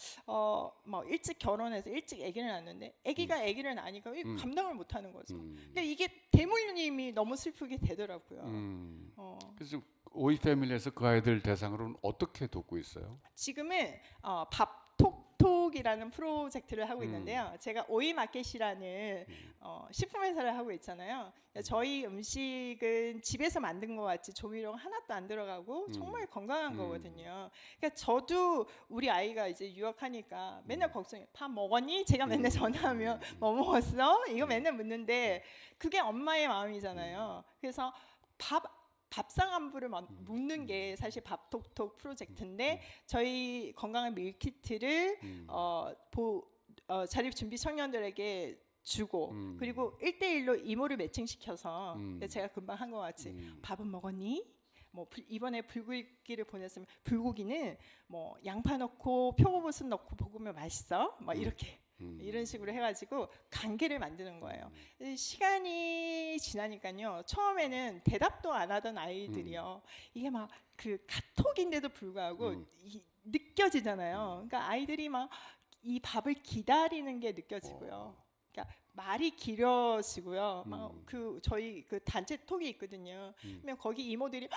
뭐 일찍 결혼해서 일찍 아기를 낳는데 아기가 아기를 낳으니까 감당을 못하는 거죠. 그러니까 이게 대물림이 너무 슬프게 되더라고요. 그래서 지금 오이 패밀리에서 그 아이들 대상으로는 어떻게 돕고 있어요? 지금은 밥톡톡이라는 프로젝트를 하고 있는데요. 제가 오이 마켓이라는 식품 회사를 하고 있잖아요. 저희 음식은 집에서 만든 것 같이 조미료가 하나도 안 들어가고 정말 건강한 거거든요. 그러니까 저도 우리 아이가 이제 유학하니까 맨날 걱정해요. 밥 먹었니? 제가 맨날 전화하면 뭐 먹었어? 이거 맨날 묻는데 그게 엄마의 마음이잖아요. 그래서 밥상 안부를 묻는 게 사실 밥톡톡 프로젝트인데 저희 건강한 밀키트를 자립 준비 청년들에게 주고 그리고 1대1로 이모를 매칭시켜서 제가 금방 한 것 같이 밥은 먹었니? 뭐 이번에 불고기를 보냈으면 불고기는 뭐 양파 넣고 표고버섯 넣고 볶으면 맛있어. 막 이렇게 이런 식으로 해가지고 관계를 만드는 거예요. 시간이 지나니까요. 처음에는 대답도 안 하던 아이들이요. 이게 막 그 카톡인데도 불구하고 느껴지잖아요. 그러니까 아이들이 막 이 밥을 기다리는 게 느껴지고요. 그러니까 말이 길어지고요. 막 그 저희 그 단체 톡이 있거든요. 그러면 거기 이모들이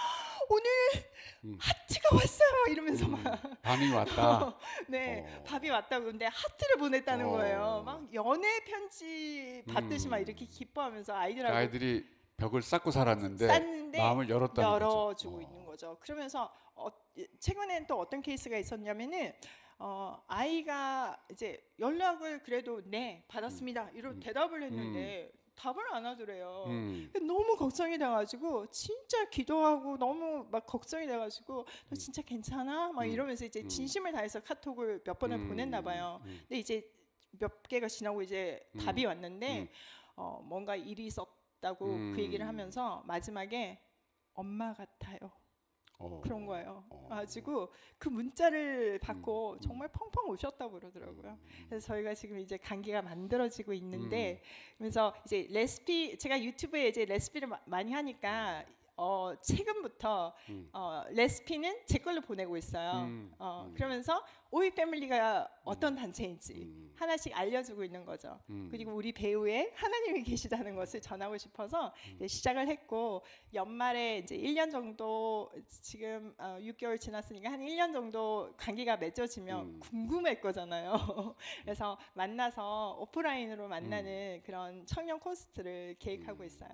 오늘 하트가 왔어요 이러면서 막 반응이 왔다. 네, 밥이 왔다고 근데 하트를 보냈다는 거예요. 막 연애 편지 받듯이 막 이렇게 기뻐하면서 아이들하고 아이들이 벽을 쌓고 살았는데 쌌는데 마음을 열었다는 열어주고 거죠. 있는 거죠. 그러면서 최근엔 또 어떤 케이스가 있었냐면은 아이가 이제 연락을 그래도 네 받았습니다 이런 대답을 했는데 답을 안 하더래요. 너무 걱정이 돼가지고 진짜 기도하고 너무 막 걱정이 돼가지고 너 진짜 괜찮아? 막 이러면서 이제 진심을 다해서 카톡을 몇 번을 보냈나 봐요. 근데 이제 몇 개가 지나고 이제 답이 왔는데 뭔가 일이 있었다고 그 얘기를 하면서 마지막에 엄마 같아요. 그런 거예요. 가지고 그 문자를 받고 정말 펑펑 우셨다고 그러더라고요. 그래서 저희가 지금 이제 관계가 만들어지고 있는데, 그래서 이제 레시피 제가 유튜브에 이제 레시피를 많이 하니까 최근부터 레시피는 제 걸로 보내고 있어요. 그러면서 오이 패밀리가 어떤 단체인지 하나씩 알려주고 있는 거죠. 그리고 우리 배우에 하나님이 계시다는 것을 전하고 싶어서 이제 시작을 했고 연말에 이제 1년 정도 지금 6개월 지났으니까 한 1년 정도 관계가 맺어지면 궁금할 거잖아요. 그래서 만나서 오프라인으로 만나는 그런 청년 콘서트를 계획하고 있어요.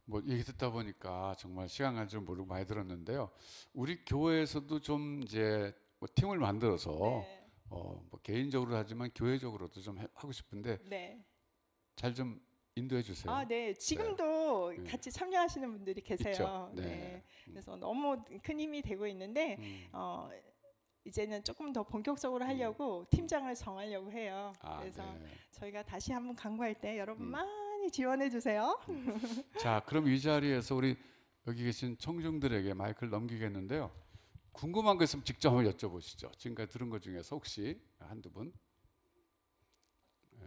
뭐 얘기 듣다 보니까 정말 시간 갈 줄 모르고 많이 들었는데요. 우리 교회에서도 좀 이제 뭐 팀을 만들어서 네. 뭐 개인적으로 하지만 교회적으로도 좀 하고 싶은데 네. 잘 좀 인도해 주세요. 아, 네. 지금도 네. 같이 참여하시는 분들이 계세요. 있죠. 네. 네. 그래서 너무 큰 힘이 되고 있는데 이제는 조금 더 본격적으로 하려고 팀장을 정하려고 해요. 그래서 네. 저희가 다시 한번 광고할 때 여러분 많이 지원해 주세요. 자, 그럼 이 자리에서 우리 여기 계신 청중들에게 마이크를 넘기겠는데요. 궁금한 거 있으면 직접 한번 여쭤보시죠. 지금까지 들은 것 중에서 혹시 한두 분? 네.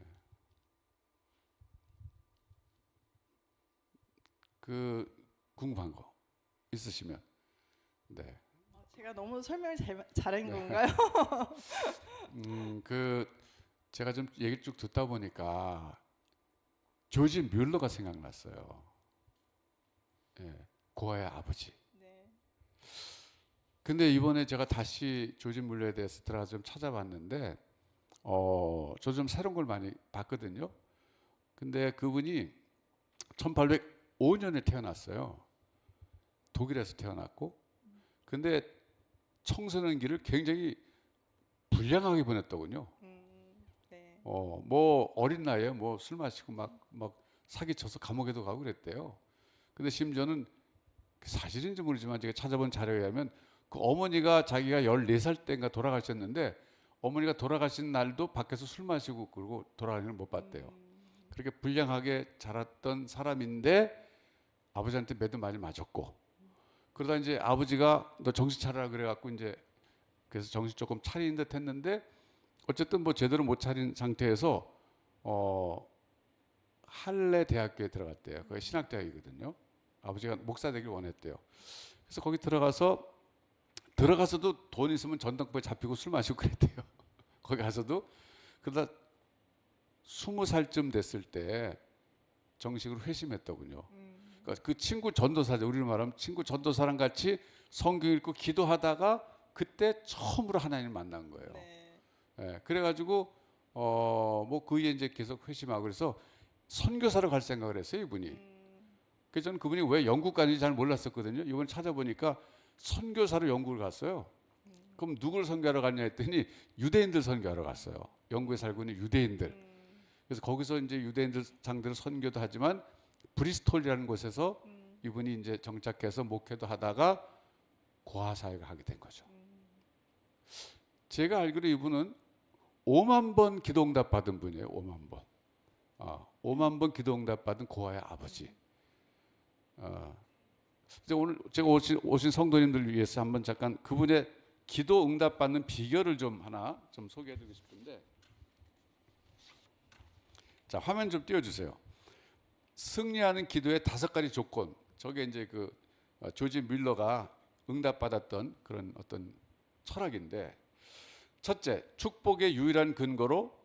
그 궁금한 거 있으시면 네. 제가 너무 설명을 잘한 건가요? 그 제가 좀 얘기를 쭉 듣다 보니까 조지 뮬러가 생각났어요. 예, 고아의 아버지. 네. 근데 이번에 제가 다시 조지 뮬러에 대해서 들어가서 좀 찾아봤는데, 저 좀 새로운 걸 많이 봤거든요. 근데 그분이 1805년에 태어났어요. 독일에서 태어났고, 근데 청소년기를 굉장히 불량하게 보냈더군요. 네. 뭐 어린 나이에 뭐 술 마시고 막 사기쳐서 감옥에도 가고 그랬대요. 근데 심지어는 사실인지 모르지만 제가 찾아본 자료에 의하면 그 어머니가 자기가 14살 때인가 돌아가셨는데 어머니가 돌아가신 날도 밖에서 술 마시고 그러고 돌아가는 걸 못 봤대요. 그렇게 불량하게 자랐던 사람인데 아버지한테 매도 많이 맞았고, 그러다 이제 아버지가 너 정신 차려라 그래갖고 이제 그래서 정신 조금 차리는 듯 했는데 어쨌든 뭐 제대로 못 차린 상태에서 할레 대학교에 들어갔대요. 그게 신학대학이거든요. 아버지가 목사 되길 원했대요. 그래서 거기 들어가서도 돈 있으면 전당포에 잡히고 술 마시고 그랬대요. 거기 가서도. 그러다 20살쯤 됐을 때 정식으로 회심했더군요. 그러니까 그 친구 전도사죠. 우리로 말하면 친구 전도사랑 같이 성경 읽고 기도하다가 그때 처음으로 하나님을 만난 거예요. 네. 예, 그래가지고 뭐 그 이후에 이제 계속 회심하고 그래서 선교사로 갈 생각을 했어요, 이분이. 그래서 저는 그분이 왜 영국 가는지 잘 몰랐었거든요. 이번에 찾아보니까 선교사로 영국을 갔어요. 그럼 누구를 선교하러 갔냐 했더니 유대인들 선교하러 갔어요. 영국에 살고 있는 유대인들. 그래서 거기서 이제 유대인들 상대로 선교도 하지만 브리스톨이라는 곳에서 이분이 이제 정착해서 목회도 하다가 고아사역을 하게 된 거죠. 제가 알기로 이분은 5만 번 기도응답 받은 분이에요. 5만 번. 5만 번 기도응답 받은 고아의 아버지. 이제 오늘 제가 오신 성도님들을 위해서 한번 잠깐 그분의 기도응답 받는 비결을 좀 하나 좀 소개해드리고 싶은데, 자 화면 좀 띄워주세요. 승리하는 기도의 5가지 조건. 저게 이제 그 조지 밀러가 응답받았던 그런 어떤 철학인데, 첫째, 축복의 유일한 근거로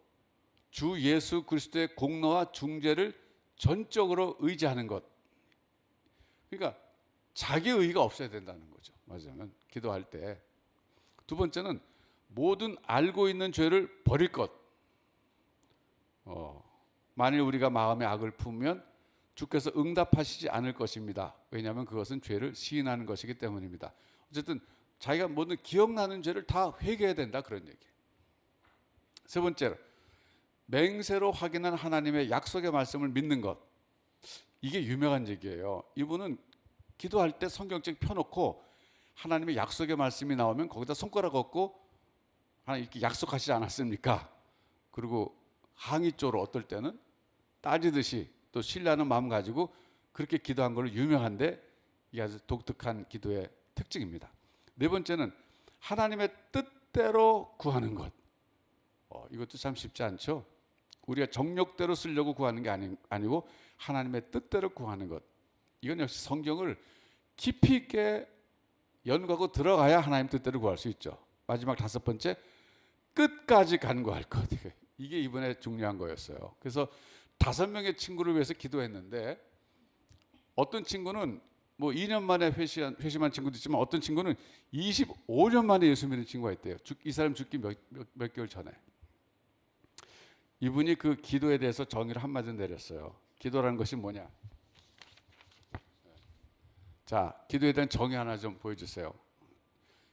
주 예수 그리스도의 공로와 중재를 전적으로 의지하는 것. 그러니까 자기 의의가 없어야 된다는 거죠. 맞으면 기도할 때. 두 번째는 모든 알고 있는 죄를 버릴 것. 만일 우리가 마음에 악을 품으면 주께서 응답하시지 않을 것입니다. 왜냐하면 그것은 죄를 시인하는 것이기 때문입니다. 어쨌든 자기가 모든 기억나는 죄를 다 회개해야 된다, 그런 얘기. 세 번째로 맹세로 확인한 하나님의 약속의 말씀을 믿는 것. 이게 유명한 얘기예요. 이분은 기도할 때 성경책 펴놓고 하나님의 약속의 말씀이 나오면 거기다 손가락 얹고 하나님 이렇게 약속하시지 않았습니까? 그리고 항의 쪽으로 어떨 때는 따지듯이 또 신뢰하는 마음 가지고 그렇게 기도한 걸로 유명한데, 이게 아주 독특한 기도의 특징입니다. 네 번째는 하나님의 뜻대로 구하는 것. 이것도 참 쉽지 않죠. 우리가 정욕대로 쓰려고 구하는 게 아니고 하나님의 뜻대로 구하는 것. 이건 역시 성경을 깊이 있게 연구하고 들어가야 하나님 뜻대로 구할 수 있죠. 마지막 5번째, 끝까지 간구할 것. 이게 이번에 중요한 거였어요. 그래서 5명의 친구를 위해서 기도했는데, 어떤 친구는 뭐 2년 만에 회심한 친구도 있지만 어떤 친구는 25년 만에 예수 믿는 친구가 있대요. 이 사람 죽기 몇 개월 전에. 이분이 그 기도에 대해서 정의를 한마디 내렸어요. 기도라는 것이 뭐냐? 자, 기도에 대한 정의 하나 좀 보여주세요.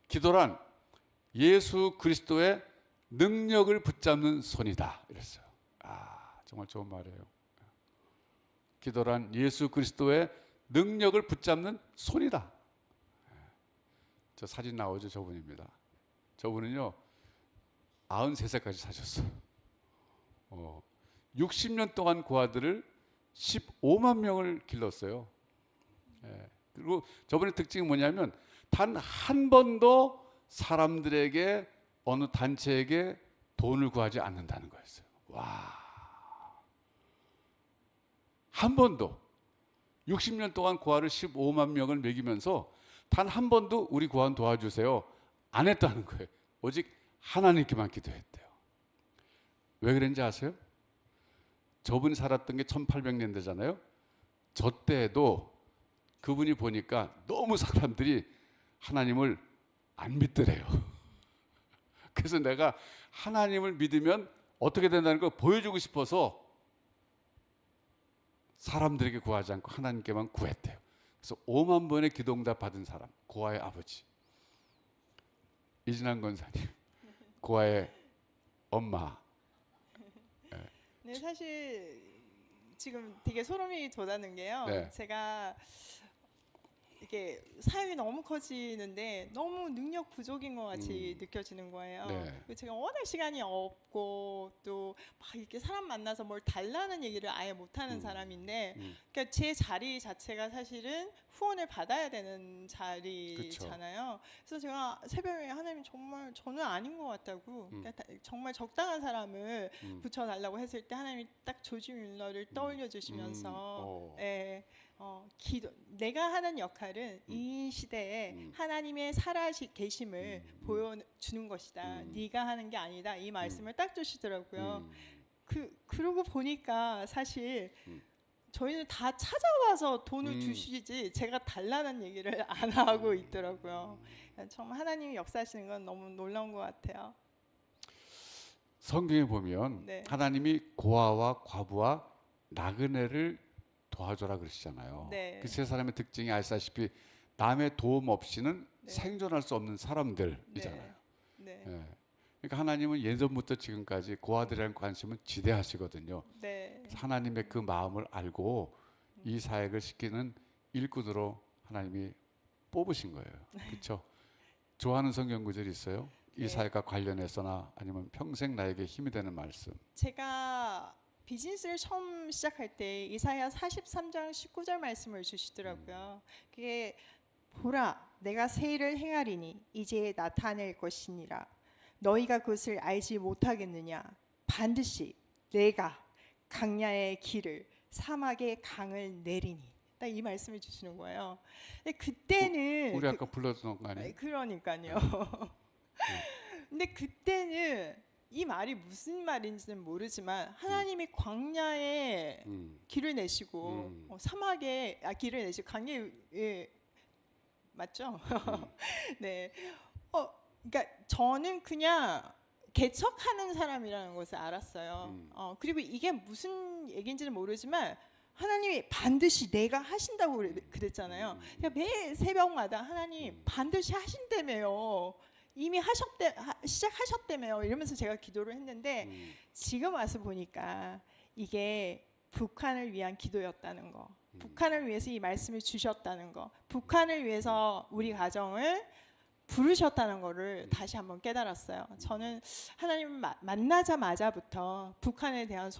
기도란 예수 그리스도의 능력을 붙잡는 손이다, 이랬어요. 정말 좋은 말이에요. 기도란 예수 그리스도의 능력을 붙잡는 손이다. 저 사진 나오죠? 저분입니다. 저분은요 93세까지 사셨어요. 60년 동안 그 아들을 15만 명을 길렀어요. 그리고 저분의 특징이 뭐냐면 단 한 번도 사람들에게 어느 단체에게 돈을 구하지 않는다는 거였어요. 와, 한 번도 60년 동안 고아를 15만 명을 먹이면서 단 한 번도 우리 고아 도와주세요 안 했다는 거예요. 오직 하나님께만 기도했대요. 왜 그런지 아세요? 저분이 살았던 게 1800년대잖아요. 저 때에도 그분이 보니까 너무 사람들이 하나님을 안 믿더래요. 그래서 내가 하나님을 믿으면 어떻게 된다는 걸 보여주고 싶어서 사람들에게 구하지 않고 하나님께만 구했대요. 그래서 5만 번의 기도응답 받은 사람, 고아의 아버지 이진환 권사님, 고아의 엄마. 네, 사실 지금 되게 소름이 돋았는 게요. 네. 제가 이게 사역이 너무 커지는데 너무 능력 부족인 것 같이 느껴지는 거예요. 네. 그리고 제가 워낙 시간이 없고 또 막 이렇게 사람 만나서 뭘 달라는 얘기를 아예 못하는 사람인데, 그러니까 제 자리 자체가 사실은 후원을 받아야 되는 자리잖아요. 그래서 제가 새벽에 하나님 정말 저는 아닌 것 같다고, 그러니까 정말 적당한 사람을 붙여달라고 했을 때 하나님이 딱 조지 뮬러를 떠올려 주시면서 기도, 내가 하는 역할은 이 시대에 하나님의 살아계심을 보여주는 것이다. 네가 하는 게 아니다. 이 말씀을 딱 주시더라고요. 그러고 보니까 사실 저희는 다 찾아와서 돈을 주시지 제가 달라는 얘기를 안 하고 있더라고요. 정말 하나님이 역사하시는 건 너무 놀라운 것 같아요. 성경에 보면 네. 하나님이 고아와 과부와 나그네를 도와줘라 그러시잖아요. 네. 그 세 사람의 특징이 아시다시피 남의 도움 없이는 네. 생존할 수 없는 사람들이잖아요. 네. 예. 그러니까 하나님은 예전부터 지금까지 고아들이라는 관심은 지대하시거든요. 네. 그래서 하나님의 그 마음을 알고 이 사역을 시키는 일꾼으로 하나님이 뽑으신 거예요. 그렇죠? 좋아하는 성경 구절이 있어요? 이 네. 사역과 관련해서나 아니면 평생 나에게 힘이 되는 말씀. 제가 비즈니스를 처음 시작할 때 이사야 43장 19절 말씀을 주시더라고요. 그게 보라 내가 새 일을 행하리니 이제 나타낼 것이니라. 너희가 그것을 알지 못하겠느냐. 반드시 내가 강야의 길을 사막의 강을 내리니. 딱 이 말씀을 주시는 거예요. 근데 그때는 우리 아까 불렀던 거 아니에요? 그러니까요. 근데 그때는 이 말이 무슨 말인지는 모르지만 하나님이 광야에 길을 내시고 사막에 길을 내시고 강야에 맞죠? 네. 그러니까 저는 그냥 개척하는 사람이라는 것을 알았어요. 그리고 이게 무슨 얘기인지는 모르지만 하나님이 반드시 내가 하신다고 그랬잖아요. 그러니까 매 새벽마다 하나님 반드시 하신다며요. 이미 시작하셨다며요. 이러면서 제가 기도를 했는데 지금 와서 보니까 이게 북한을 위한 기도였다는 거. 북한을 위해서 이 말씀을 주셨다는 거. 북한을 위해서 우리 가정을 부르셨다는 거를 다시 한번 깨달았어요. 저는 하나님 만나자마자부터 북한에 대한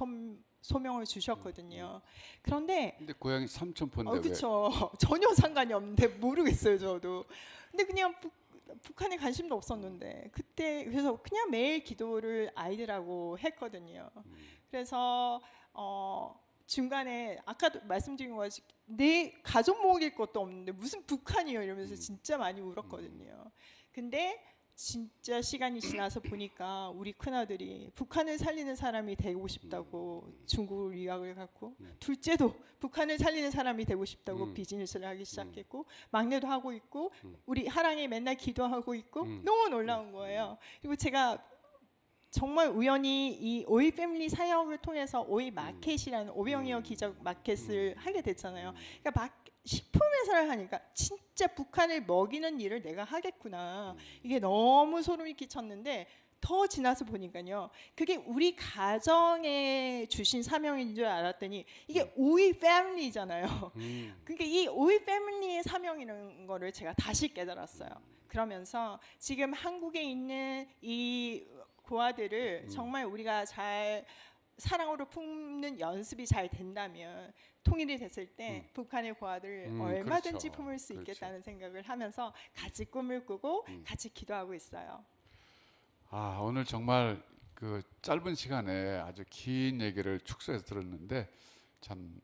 소명을 주셨거든요. 그런데 고향이 삼천포인데 왜? 그렇죠. 전혀 상관이 없는데 모르겠어요, 저도. 근데 그냥 북한에 관심도 없었는데 그때 그래서 그냥 매일 기도를 아이들하고 했거든요. 그래서 중간에 아까도 말씀드린 것 같이 내 가족 먹일 것도 없는데 무슨 북한이요 이러면서 진짜 많이 울었거든요. 근데 진짜 시간이 지나서 보니까 우리 큰아들이 북한을 살리는 사람이 되고 싶다고 중국으로 유학을 갔고, 둘째도 북한을 살리는 사람이 되고 싶다고 비즈니스를 하기 시작했고, 막내도 하고 있고, 우리 하랑이 맨날 기도하고 있고, 너무 놀라운 거예요. 그리고 제가 정말 우연히 이 오이 패밀리 사역을 통해서 오이 마켓이라는 오병이어 기적 마켓을 하게 됐잖아요. 그러니까 식품 회사를 하니까 진짜 북한을 먹이는 일을 내가 하겠구나. 이게 너무 소름이 끼쳤는데 더 지나서 보니까요. 그게 우리 가정에 주신 사명인 줄 알았더니 이게 오이 패밀리잖아요. 그러니까 이 오이 패밀리의 사명이라는 거를 제가 다시 깨달았어요. 그러면서 지금 한국에 있는 이 고아들을 정말 우리가 잘 사랑으로 품는 연습이 잘 된다면 통일이 됐을 때 북한의 고아들을 얼마든지 그렇죠. 품을 수 있겠다는 생각을 하면서 같이 꿈을 꾸고 같이 기도하고 있어요. 오늘 정말 그 짧은 시간에 아주 긴 얘기를 축소해서 들었는데 참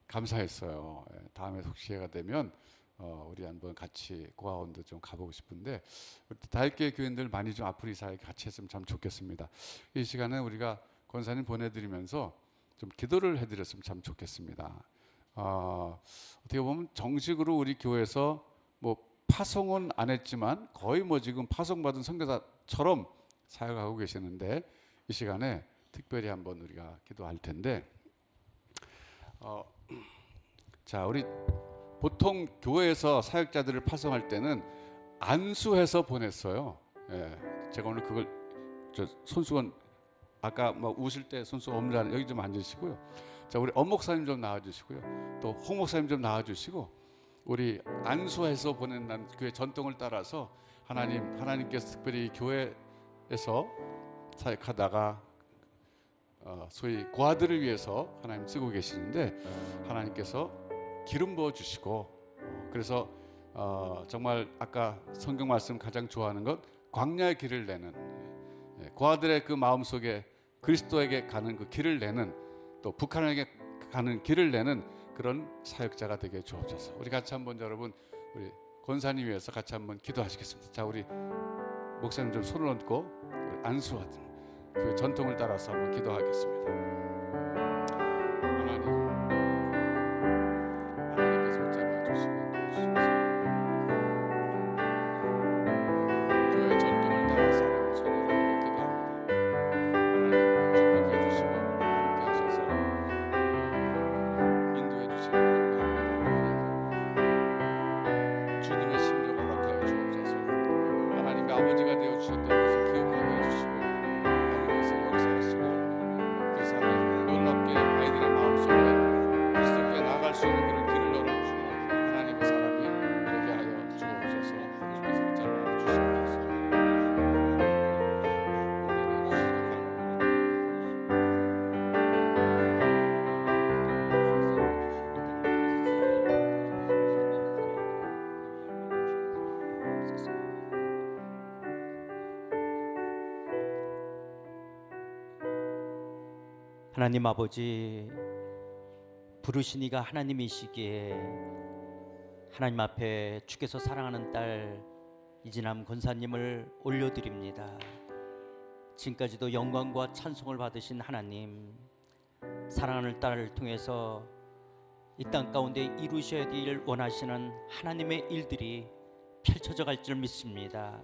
감사했어요. 다음에 혹시 기회가 되면 우리 한번 같이 고아원도 좀 가보고 싶은데 다윗교회 교인들 많이 좀 앞으로 이 사회 같이 했으면 참 좋겠습니다. 이 시간에 우리가 권사님 보내드리면서 좀 기도를 해드렸으면 참 좋겠습니다. 어떻게 보면 정식으로 우리 교회에서 뭐 파송은 안 했지만 거의 뭐 지금 파송받은 선교사처럼 사역하고 계시는데 이 시간에 특별히 한번 우리가 기도할 텐데 자 우리 보통 교회에서 사역자들을 파송할 때는 안수해서 보냈어요. 제가 오늘 그걸 손수건 아까 막 웃을 때 손수건 없는 여기 좀 앉으시고요. 자 우리 엄 목사님 좀 나와주시고요. 또 홍 목사님 좀 나와주시고 우리 안수해서 보낸다는 교회 전통을 따라서 하나님께서 특별히 교회에서 사역하다가 소위 고아들을 위해서 하나님 쓰고 계시는데, 하나님께서 기름 부어 주시고, 그래서 정말 아까 성경 말씀 가장 좋아하는 것, 광야의 길을 내는, 고아들의 그 마음 속에 그리스도에게 가는 그 길을 내는, 또 북한에게 가는 길을 내는 그런 사역자가 되게 주옵소서. 우리 같이 한번, 여러분, 우리 권사님 위해서 같이 한번 기도하시겠습니다. 자, 우리 목사님 좀 손을 얹고 우리 안수하든 그 전통을 따라서 한번 기도하겠습니다. 하나님께서 붙잡아 주시고 교회 전통을 따라서 손을 얹고 기도합니다. 하나님 축복해 주시고 함께 하셔서 인도해 주시기 바랍니다. 주님의 심령 허락하여 주옵소서. 하나님의 아버지가 되어 주셨던 것을 기억하게 해주시고 하나님께서 역사하시고, 그래서 하나님 놀랍게 아이들의 마음속에 그리스도께 나아갈 수 있는 그런 길을 열어주시는 하나님의 사람이 되게 하여 주옵소서. 주께서 붙잡아 주시옵소서. 하나님 아버지, 부르신 이가 하나님이시기에 하나님 앞에 주께서 사랑하는 딸 이진남 권사님을 올려드립니다. 지금까지도 영광과 찬송을 받으신 하나님, 사랑하는 딸을 통해서 이 땅 가운데 이루셔야 될 원하시는 하나님의 일들이 펼쳐져 갈 줄 믿습니다.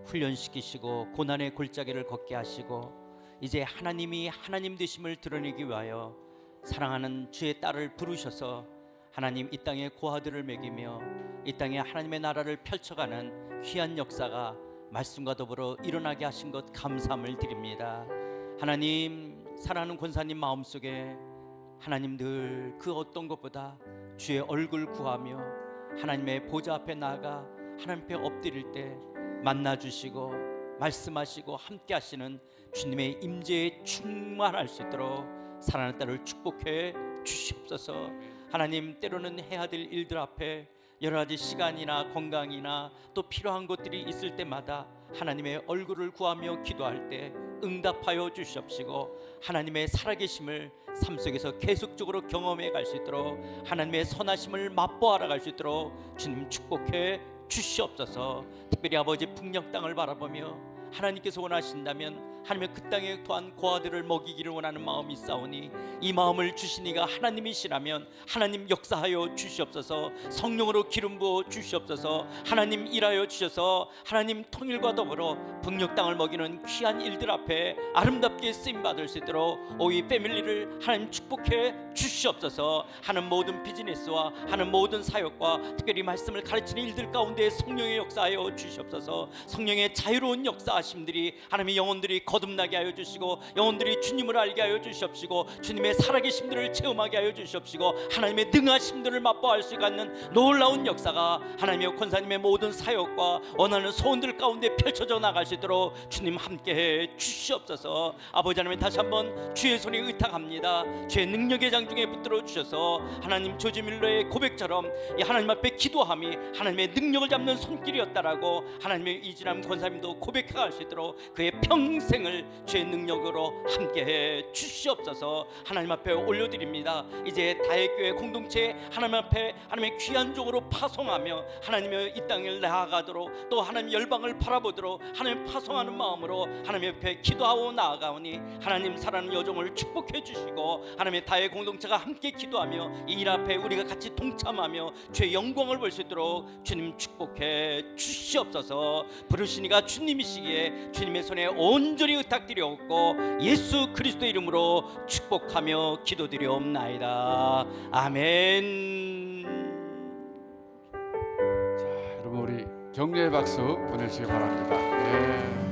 훈련시키시고 고난의 골짜기를 걷게 하시고, 이제 하나님이 하나님 되심을 드러내기 위하여 사랑하는 주의 딸을 부르셔서 하나님 이 땅에 고아들을 먹이며 이 땅에 하나님의 나라를 펼쳐가는 귀한 역사가 말씀과 더불어 일어나게 하신 것 감사함을 드립니다. 하나님, 사랑하는 권사님 마음속에 하나님 늘 그 어떤 것보다 주의 얼굴 구하며 하나님의 보좌 앞에 나아가 하나님 앞에 엎드릴 때 만나주시고 말씀하시고 함께 하시는 주님의 임재에 충만할 수 있도록 사랑하는 딸을 축복해 주시옵소서. 하나님, 때로는 해야 될 일들 앞에 여러 가지 시간이나 건강이나 또 필요한 것들이 있을 때마다 하나님의 얼굴을 구하며 기도할 때 응답하여 주시옵시고, 하나님의 살아계심을 삶 속에서 계속적으로 경험해 갈 수 있도록 하나님의 선하심을 맛보아 알아갈 수 있도록 주님 축복해 주시옵소서. 특별히 아버지 북녘 땅을 바라보며 하나님께서 원하신다면 하나님의 그 땅에 또한 고아들을 먹이기를 원하는 마음이 있사오니, 이 마음을 주신 이가 하나님이시라면 하나님 역사하여 주시옵소서. 성령으로 기름 부어 주시옵소서. 하나님 일하여 주셔서 하나님 통일과 더불어 북녘 땅을 먹이는 귀한 일들 앞에 아름답게 쓰임 받을 수 있도록 오이 패밀리를 하나님 축복해 주시옵소서. 하는 모든 비즈니스와 하는 모든 사역과 특별히 말씀을 가르치는 일들 가운데 성령의 역사하여 주시옵소서. 성령의 자유로운 역사하심들이 하나님의 영혼들이 거듭나게 하여 주시고, 영혼들이 주님을 알게 하여 주시옵시고, 주님의 살아계심들을 체험하게 하여 주시옵시고, 하나님의 능하심들을 맛보아할 수 있는 놀라운 역사가 하나님의 권사님의 모든 사역과 원하는 소원들 가운데 펼쳐져 나갈 수 있도록 주님 함께해 주시옵소서. 아버지 하나님, 다시 한번 주의 손에 의탁합니다. 주의 능력의 장중에 붙들어 주셔서 하나님 조지 밀러의 고백처럼 이 하나님 앞에 기도함이 하나님의 능력을 잡는 손길이었다라고 하나님의 이진남 권사님도 고백해 갈 수 있도록 그의 평생을 주의 능력으로 함께해 주시옵소서. 하나님 앞에 올려드립니다. 이제 다윗교회 공동체 하나님 앞에 하나님의 귀한 종으로 파송하며 하나님의 이 땅을 나아가도록, 또 하나님 열방을 바라보도록 하나님 파송하는 마음으로 하나님 앞에 기도하고 나아가오니, 하나님 사랑하는 여종을 축복해 주시고 하나님의 다윗 공동체가 함께 기도하며 이 일 앞에 우리가 같이 동참하며 주의 영광을 볼 수 있도록 주님 축복해 주시옵소서. 부르신 이가 주님이시기에 주님의 손에 온전히 의탁드리옵고 예수 그리스도의 이름으로 축복하며 기도드리옵나이다. 아멘. 자, 여러분, 우리 격려의 박수 보내주시기 바랍니다. 네.